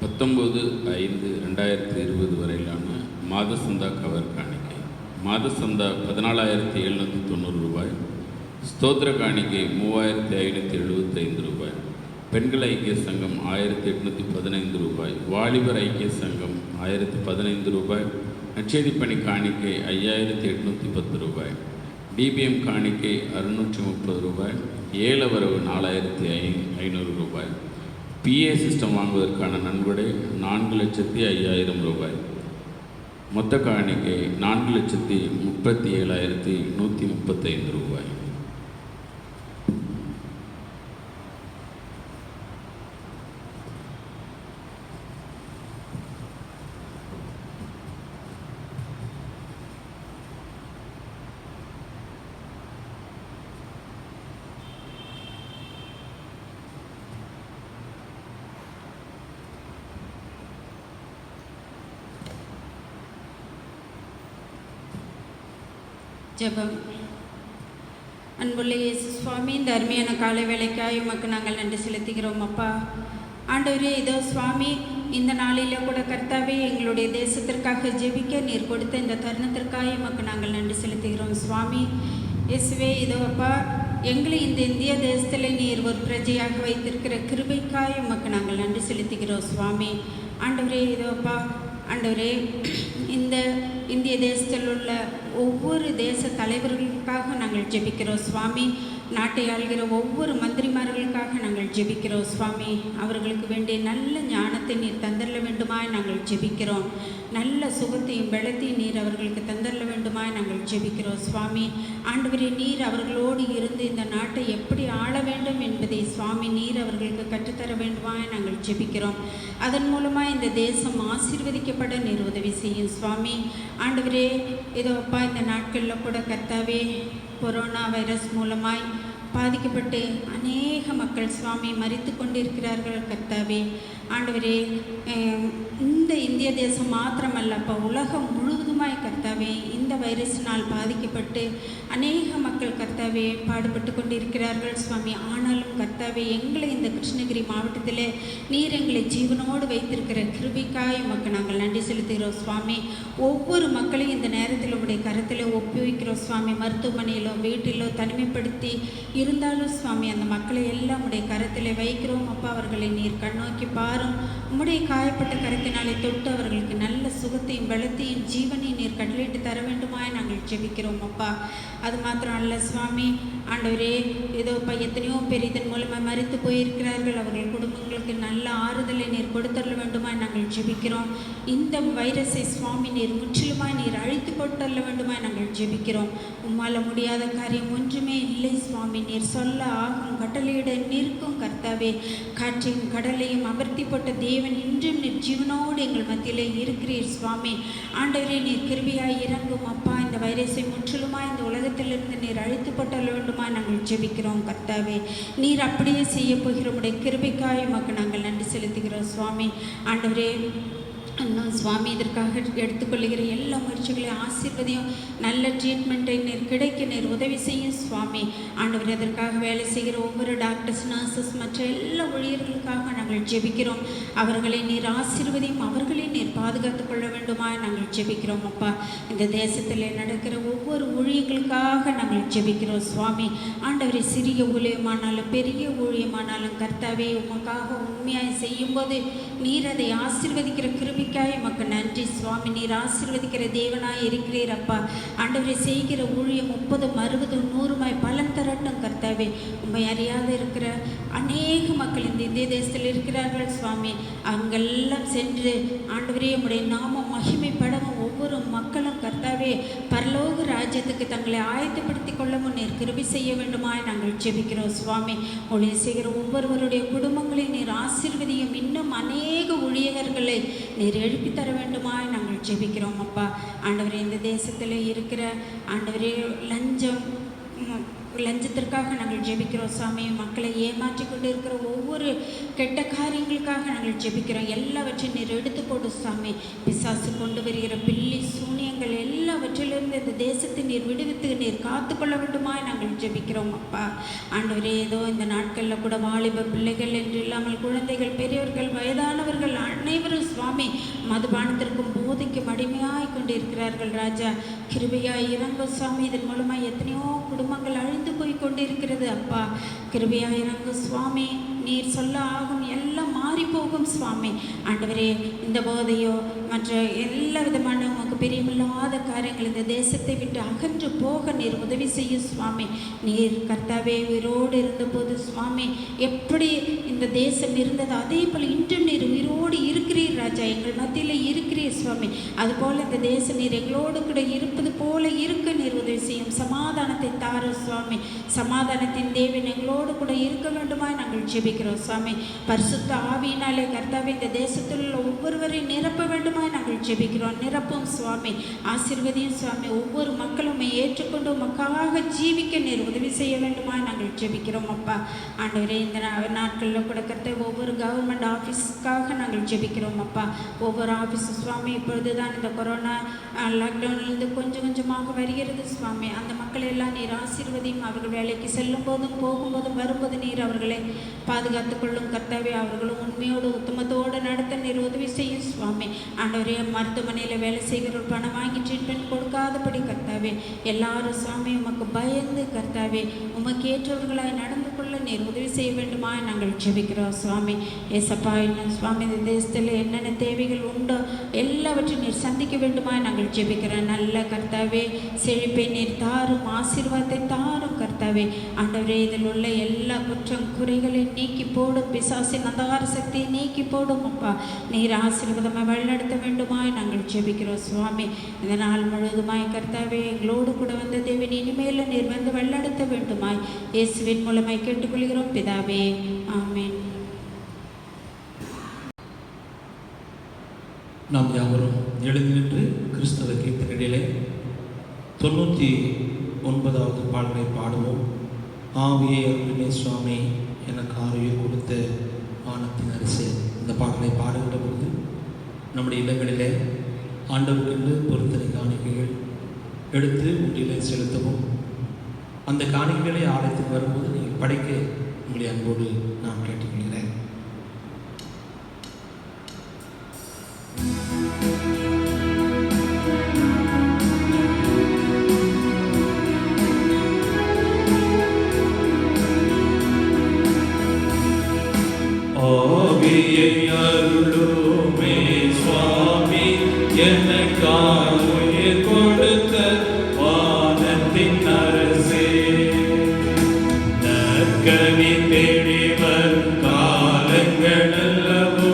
பத்தொம்பது 5/2020 வரையிலான மாத சந்தா கவர் காணிக்கை. மாத சந்தா 14,790 ரூபாய். ஸ்தோத்திர காணிக்கை 3,575 ரூபாய். பெண்கள் ஐக்கிய சங்கம் 1,815 ரூபாய். வாலிபர் ஐக்கிய சங்கம் 1,015 ரூபாய். நற்செய்தி பணி காணிக்கை 5,810 ரூபாய். DBM காணிக்கை 630 ரூபாய். ஏலவரவு 4,500 ரூபாய். PA சிஸ்டம் வாங்குவதற்கான நன்கொடை 4,05,000 ரூபாய். மொத்த காணிக்கை 4,37,135 ரூபாய். ஜெபம். அன்புள்ள இயேசு சுவாமி, இந்த அருமையான காலை வேளைக்காய் உமக்கு நாங்கள் நன்றி செலுத்துகிறோம் அப்பா. ஆண்டவரே, இதோ சுவாமி, இந்த நாளில் கூட கர்த்தாவே எங்களுடைய தேசத்திற்காக ஜெபிக்க நீர் கொடுத்த இந்த தருணத்திற்காக உமக்கு நாங்கள் நன்றி செலுத்துகிறோம் சுவாமி. இயேசுவே, இதோ அப்பா, எங்களை இந்த இந்திய தேசத்தில் நீர் ஒரு பிரஜையாக வைத்திருக்கிற கிருபைக்காய் உமக்கு நாங்கள் நன்றி செலுத்துகிறோம் சுவாமி. ஆண்டவரே, இதோ அப்பா, ஆண்டவரே, இந்த இந்திய தேசத்தில் உள்ள ஒவ்வொரு தேச தலைவர்களுக்காக நாங்கள் ஜெபிக்கிறோம் சுவாமி. நாட்டை ஆள்கிற ஒவ்வொரு மந்திரிமார்களுக்காக நாங்கள் ஜெபிக்கிறோம் சுவாமி. அவர்களுக்கு வேண்டிய நல்ல ஞானத்தை நீர் தந்தரல வேண்டுமாய் நாங்கள் ஜெபிக்கிறோம். நல்ல சுகத்தையும் பலத்தையும் நீர் அவர்களுக்கு தந்தரல வேண்டுமாய் நாங்கள் ஜெபிக்கிறோம் சுவாமி. ஆண்டவரே, நீர் அவர்களோடு இருந்து இந்த நாட்டை எப்படி ஆள வேண்டும் என்பதை சுவாமி நீர் அவர்களுக்கு கற்றுத்தர வேண்டுமாய் நாங்கள் ஜெபிக்கிறோம். அதன் மூலமாக இந்த தேசம் ஆசீர்வதிக்கப்பட நீர் உதவி செய்யும் சுவாமி. ஆண்டவரே, இதோ அப்பா, இந்த நாட்களில் கூட கர்த்தாவே கொரோனா வைரஸ் மூலமாய் பாதிக்கப்பட்டு அநேக மக்கள் சுவாமி மரித்து கொண்டிருக்கிறார்கள் கர்த்தாவே. ஆண்டவரே, இந்த இந்திய தேசம் மாத்திரமல்லப்பா, உலகம் முழுவதுமாய் கர்த்தாவே இந்த வைரஸினால் பாதிக்கப்பட்டு அநேக மக்கள் கர்த்தாவே பாடுபட்டு கொண்டு இருக்கிறார்கள் சுவாமி. ஆனாலும் கர்த்தாவே எங்களை இந்த கிருஷ்ணகிரி மாவட்டத்தில் நீர் எங்களை ஜீவனோடு வைத்திருக்கிற கிருபைக்காய் உமக்கு நாங்கள் நன்றி செலுத்துகிறோம் சுவாமி. ஒவ்வொரு மக்களையும் இந்த நேரத்தில் உடைய கரத்தில் ஒப்புவிக்கிறோம் சுவாமி. மருத்துவமனையிலோ வீட்டிலோ தனிமைப்படுத்தி இருந்தாலும் சுவாமி அந்த மக்களை எல்லாம் உடைய கரத்தில் வைக்கிறோம் அப்பா. அவர்களை நீர் கண்ணோக்கி பாரும். உம்முடைய காயப்பட்ட கரத்தினாலே தொட்டு அவர்களுக்கு நல்ல சுகத்தையும் பலத்தையும் ஜீவனையும் நீர் கட்டளையிட்டு தர வேண்டுமாய் நாங்கள் ஜெபிக்கிறோம் அப்பா. அது மாத்திரம் அல்ல சுவாமி, ஆண்டவரே ஏதோ எத்தனையோ பேர் இதன் மூலமாக மரித்து போயிருக்கிறார்கள். அவர்கள் குடும்பங்களுக்கு நல்ல ஆறுதலை நீர் கொடுத்தர வேண்டுமாய் நாங்கள் ஜெபிக்கிறோம். இந்த வைரஸை சுவாமி நீர் முற்றிலுமாய் நீர் அழித்து போட்டல்ல வேண்டுமாய் நாங்கள் ஜெபிக்கிறோம். உம்மால முடியாத காரியம் ஒன்றுமே இல்லை சுவாமி. நீர் சொல்ல ஆகும் கட்டளையிட நிற்கும் கர்த்தாவே. காற்றையும் கடலையும் அமர்த்தி போட்ட தேவன் இன்றும் நீர் ஜீவனோடு எங்கள் மத்தியிலே இருக்கிறீர் சுவாமி. ஆண்டவரே நீர் கிருபையாய் இறங்கும் அப்பா. இந்த வைரஸை முற்றிலுமாய் இந்த உலகத்திலிருந்து நீர் அழித்து போட்டல்ல வேண்டுமாய் நாங்கள் ஜெபிக்கிறோம் கர்த்தாவே. நீர் அப்படியே செய்ய போகிற உடைய கிருபைக்காய் உமக்கு நாங்கள் நன்றி செலுத்துகிறோம் சுவாமி. ஆண்டவரே சுவாமி இதற்காக எடுத்துக்கொள்ளுகிற எல்லா முயற்சிகளையும் ஆசீர்வதியும். நல்ல ட்ரீட்மெண்ட்டை நீர் கிடைக்க நீர் உதவி செய்யும் சுவாமி. ஆண்டவர் அதற்காக வேலை செய்கிற ஒவ்வொரு டாக்டர்ஸ் நர்சஸ் மற்ற எல்லா ஊழியர்களுக்காக நாங்கள் ஜெபிக்கிறோம். அவர்களை நீர் ஆசீர்வதியும். அவர்களை நீர் பாதுகாத்து கொள்ள வேண்டுமா நாங்கள் ஜெபிக்கிறோம் அப்பா. இந்த தேசத்தில் நடக்கிற ஒவ்வொரு ஊழியர்களுக்காக நாங்கள் ஜெபிக்கிறோம் சுவாமி. ஆண்டவரை சிறிய ஊழியமானாலும் பெரிய ஊழியமானாலும் கர்த்தாவே உமக்காக உண்மையாய் செய்யும்போது நீர் அதை ஆசீர்வதிக்கிற கிருபைக்காய் உமக்கு நன்றி சுவாமி. நீர் ஆசீர்வதிக்கிற தேவனாய் இருக்கிறீர் அப்பா. ஆண்டவரை செய்கிற ஊழியம் 30, 60, 100 பலன் தரட்டும் கர்த்தாவே. உண்மை அறியாத இருக்கிற அநேக மக்கள் இந்த இந்திய தேசத்தில் இருக்கிறார்கள் சுவாமி. அங்கெல்லாம் சென்று ஆண்டவரே உம்முடைய நாமம் மகிமைப்படவும் ஒவ்வொரு மக்களும் கர்த்தாவே பரலோக ராஜ்யத்துக்கு தங்களை ஆயத்தப்படுத்தி கொள்ளவும் நீர் கிருபை செய்ய வேண்டுமாய் நாங்கள் ஜெபிக்கிறோம் சுவாமி. ஊழியம் செய்கிற ஒவ்வொருவருடைய குடும்பங்களை நீர் ஆசீர்வதியும். இன்னும் அநேக ஊழியர்களை நீர் எழுப்பி தர வேண்டுமாய் நாங்கள் ஜெபிக்கிறோம் அப்பா. ஆண்டவரே இந்த தேசத்தில் இருக்கிற ஆண்டவரே லஞ்சத்திற்காக நாங்கள் ஜெபிக்கிறோம் சாமி. மக்களை ஏமாற்றி கொண்டு இருக்கிற ஒவ்வொரு கெட்ட காரியங்களுக்காக நாங்கள் ஜெபிக்கிறோம். எல்லாவற்றையும் நீர் எடுத்து போடு சாமி. பிசாசு கொண்டு வருகிற பில்லி சூனியங்கள் எல்லாவற்றிலிருந்து இந்த தேசத்தை நீர் விடுவித்து நீர் காத்துக்கொள்ள வேண்டுமாய் நாங்கள் ஜெபிக்கிறோம் அப்பா. ஆண்டவரே ஏதோ இந்த நாட்களில் கூட வாலிப பிள்ளைகள் என்று இல்லாமல் குழந்தைகள், பெரியவர்கள், வயதானவர்கள் அனைவரும் சுவாமி மதுபானத்திற்கும் போதைக்கும் அடிமையாய் கொண்டு இருக்கிறார்கள் ராஜா. கிருபையாய் இறங்கும் சுவாமி. இதன் மூலமாக எத்தனையோ குடும்பங்கள் அழிந்து போய் கொண்டிருக்கிறது அப்பா. கிருபையாய் இறங்கும் சுவாமி. நீர் சொல்ல ஆகும் எல்லாம் மாறி போகும் சுவாமி. ஆண்டவரே இந்த போதையோ மற்ற எல்லா விதமான உமக்கு பிரியமில்லாத காரியங்கள் இந்த தேசத்தை விட்டு அகன்று போக நீர் உதவி செய்யும் சுவாமி. நீர் கர்த்தாவே உயிரோடு இருந்தபோது சுவாமி எப்படி இந்த தேசம் இருந்தது அதே போல் இன்றும் நீர் உயிரோடு இருக்கிறீர் ராஜா. எங்கள் மத்தியில் இருக்கிறீர் சுவாமி. அதுபோல் இந்த தேசம் நீர் எங்களோடு கூட இருப்பது போல இருக்க நீர் உதவி செய்யும். சமாதானத்தை தாரும் சுவாமி. சமாதானத்தின் தேவன் எங்களோடு கூட இருக்க வேண்டுமாய் நாங்கள் ஜெபிக்கிறோம் சுவாமி. பரிசுத்த ஆவியினாலே கர்த்தாவே இந்த தேசத்தில் உள்ள ஒவ்வொருவரையும் நிரப்ப வேண்டுமாய் நாங்கள் ஜெபிக்கிறோம். நிரப்பும் சுவாமி. ஆசீர்வதியும் சுவாமி. ஒவ்வொரு மக்களும் ஏற்றுக்கொண்டு உமக்காக ஜீவிக்க நீர் உதவி செய்ய வேண்டுமாய் நாங்கள் ஜெபிக்கிறோம் அப்பா. ஆண்டவரே இந்த நாட்களில் கூட கர்த்த ஒவ்வொரு கவர்மெண்ட் ஆஃபீஸுக்காக நாங்கள் ஜெபிக்கிறோம் அப்பா. ஒவ்வொரு ஆஃபீஸு சுவாமி இப்பொழுது தான் இந்த கொரோனா லாக்டவுன்லேருந்து கொஞ்சம் கொஞ்சமாக வருகிறது சுவாமி. அந்த மக்களை எல்லாம் நீர் ஆசீர்வதியும். அவர்கள் வேலைக்கு செல்லும் போதும் போகும்போதும் வரும்போது நீர் அவர்களை பாதுகாத்து கொள்ளும் கர்த்தாவே. அவர்களும் உண்மையோடு உத்தமத்தோடு நடத்த நீர் உதவி செய்யும் சுவாமி. ஆண்டவரே மருத்துவமனையில் வேலை செய்கிற பணம் வாங்கி ட்ரீட்மெண்ட் கொடுக்காதபடி கர்த்தாவே எல்லாரும் சுவாமி உமக்கு பயந்து கர்த்தாவே உமக்கு ஏற்றவர்களாய் நடந்து கொள்ள நீர் உதவி செய்ய வேண்டுமாய் நாங்கள் ஜெபிக்கிறோம் சுவாமி. ஏசப்பா இன்னும் சுவாமி இந்த தேசத்தில் என்னென்ன தேவைகள் உண்டோ எல்லாவற்றையும் நீர் சந்திக்க வேண்டுமாய் நாங்கள் ஜெபிக்கிறோம். நல்ல கர்த்தாவே செழிப்பை நீர் தாரும். ஆசீர்வாதத்தை தாரும் கர்த்தாவே. ஆண்டவரே இதில் உள்ள எல்லா குற்றம் குறைகளை நீக்கி போடும். பிசாசின் அந்தகார சக்தியை நீக்கி போடும் அப்பா. நீர் ஆசீர்வாதமாக வழிநடத்த வேண்டுமாய் நாங்கள் ஜெபிக்கிறோம் சுவாமி. இந்த நாள் முழுவதுமாய் கர்த்தாவே எங்களோடு கூட வந்த தேவன் இனிமேல நீர் வந்து வழிநடத்த வேண்டுமாய் இயேசுவின் மூலமாய் கேட்டுக்கொள்கிறோம் பிதாவே. ஆமென். நாம் யாவரும் எழுந்து நின்று கிறிஸ்தவ கீர்த்தனையிலே 99வது பாடலை பாடுவோம். ஆவியே அருளினே சுவாமி எனக்கு ஆரோக்கியம் கொடுத்த வானத்தின் அரசு. இந்த பாடலை பாடுகின்ற பொழுது நம்முடைய இல்லங்களிலே ஆண்டவருக்கு பொருத்தனை காணிக்கைகள் எடுத்து உண்டியிலே செலுத்தவும் அந்த காணிக்கைகளை ஆலயத்துக்கு வரும்போது நீங்கள் படைக்க உங்களை அன்போடு நான் கேட்டுக்கொள்கிறேன். ஆவியை அருளுமே சுவாமி, எனக்காக உயிர் கொடுத்த வானத்தின் அரசே. நற்கனி தேடி வரும் காலங்கள் அல்லவோ,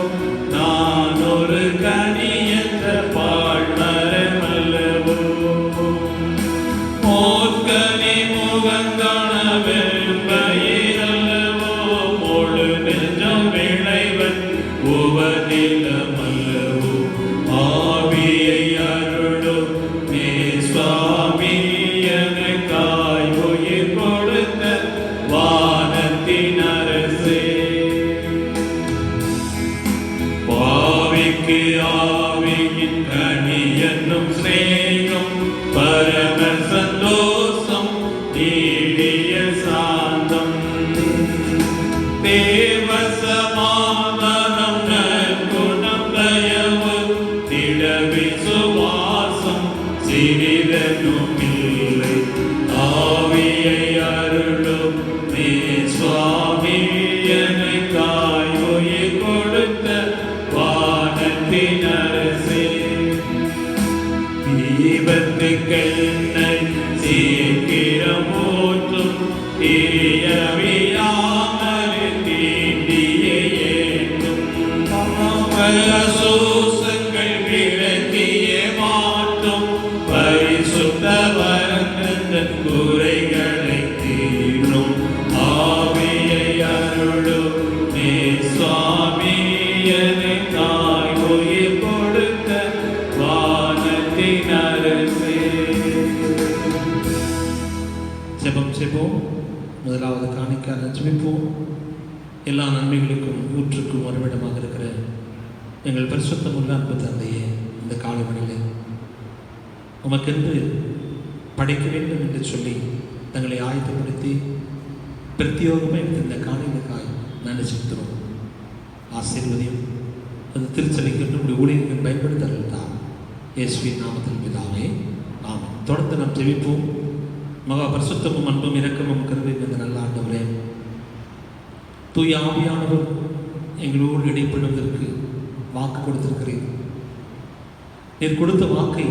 நான் ஒரு கனி என்ற பாழ்மரம் அல்லவோ. மோற்கனி முகங்காண வெண்பயிரல்லவோ, முழு நெஞ்சம் விளைவன் உபநிலமல்லவோ. ஆவியை அருளும் மே சுவாமி, எனக்காய் உயிர் கொடுத்த வானத்தின் அரசே. பாவிக்கு ஆவியின் கனி என்னும் சிநேகம், பரம சந்தோஷம், நீடிய சாந்தம், தேவ சமாதானம், நற்குணம், தயவு, திட விசுவாசம், சிறிதெனும் இல்லை. ஆவியை அருளும் மே சுவாமி, எனக்காய் உயிர் கொடுத்த வானத்தின் அரசே. தீபத்துக்கென்னை சீக்கிரம் ஊற்றும், தீயவியாமல் தீண்டியே ஏற்றும், சூசங்கள் விளக்கியே மாற்றும், பரிசுத்த வரங்கள் குறைகளை தீரும். ஆவியை அருளும் மே சுவாமி, எனக்காய் உயிர் கொடுத்த வானத்தின் அரசே. ஜெபம் செய்வோம். முதலாவது காணிக்காக ஜெபிப்போம். எல்லா நன்மைகளுக்கும் ஊற்றுக்கும் உறைவிடமாக இருக்கிற எங்கள் பரிசுத்தமுள்ள அன்பு தந்தையே, இந்த காலவெளியிலே உமக்கென்று படைக்க வேண்டும் என்று சொல்லி தங்களை ஆயத்தப்படுத்தி பிரத்யோகமாக இந்த காணிக்கைக்காய் நன்றி செலுத்துகிறோம். ஆசீர்வதியும் அந்த திருச்சபைக்கு நம்முடைய ஊழியர்கள் பயன்படுத்தல் தான். இயேசுவின் நாமத்தில் பிதாவே, ஆமென். தொடர்ந்து நாம் ஜெபிப்போம். மகா பரிசுத்தமும் அன்பும் இரக்கமும் கருவையும் இந்த நல்ல ஆண்டவரே, தூய ஆவியானவர் எங்களோடு இடைப்படுவதற்கு வாக்கு கொடுத்திருக்கிறீர். நீர் கொடுத்த வாக்கை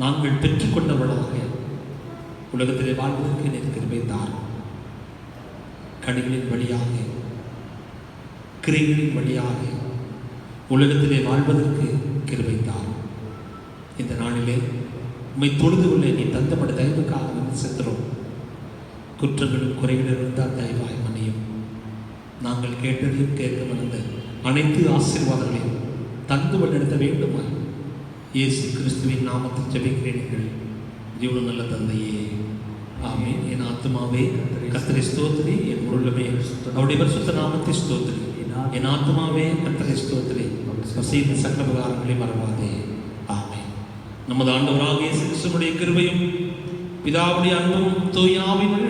நாங்கள் பெற்றுக்கொண்டவர்களாக உலகத்திலே வாழ்வதற்கு நீர் கிருபை தார். கனிகளின் வழியாக, கிரிகளின் வழியாக உலகத்திலே வாழ்வதற்கு கிருபை தார். இந்த நாளிலே உம்மை தொழுது கொள்ள நீ தந்தப்பட்ட தயவுக்காக வந்து செத்துறோம். குற்றங்களும் குறைகளும் இருந்தால் தயவாய் மன்னியும். நாங்கள் கேட்டதையும் கேட்க வந்த அனைத்து ஆசீர்வாதங்களையும் தந்து வழிநடத்த வேண்டுமா இயேசு கிறிஸ்துவின் நாமத்தில் ஜெபிக்கிறீர்கள் ஜீவன நல்ல தந்தையே, ஆமென். என் ஆத்துமாவே கர்த்தரை ஸ்தோத்திரி, என் முழுமே அவருடைய பரிசுத்த நாமத்தை ஸ்தோத்திரி. என் ஆத்துமாவே கர்த்தரை ஸ்தோத்திரி, செய்த சகல உபகாரங்களை மறவாதே. ஆமென். நமது ஆண்டவராகிய இயேசு கிறிஸ்துவினுடைய கிருபையும் பிதாவுடைய அன்பும் தூய ஆவியும்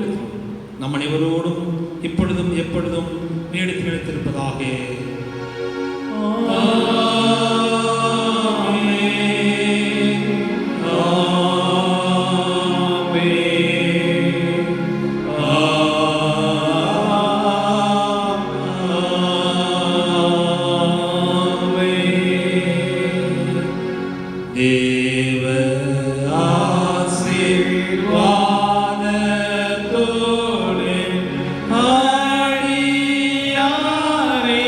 நம் அனைவரோடும் இப்பொழுதும் எப்பொழுதும் நீடித்து நிலைத்திருப்பதாக. தேவ ஆசீர்வாதத்தோடு ஆடியாரே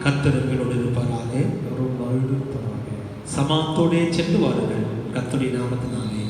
கர்த்தர் உங்களோடு இருப்பாராக. சமாத்தோடே சென்று வாருங்கள். கர்த்தருடைய நாமத்தினாலே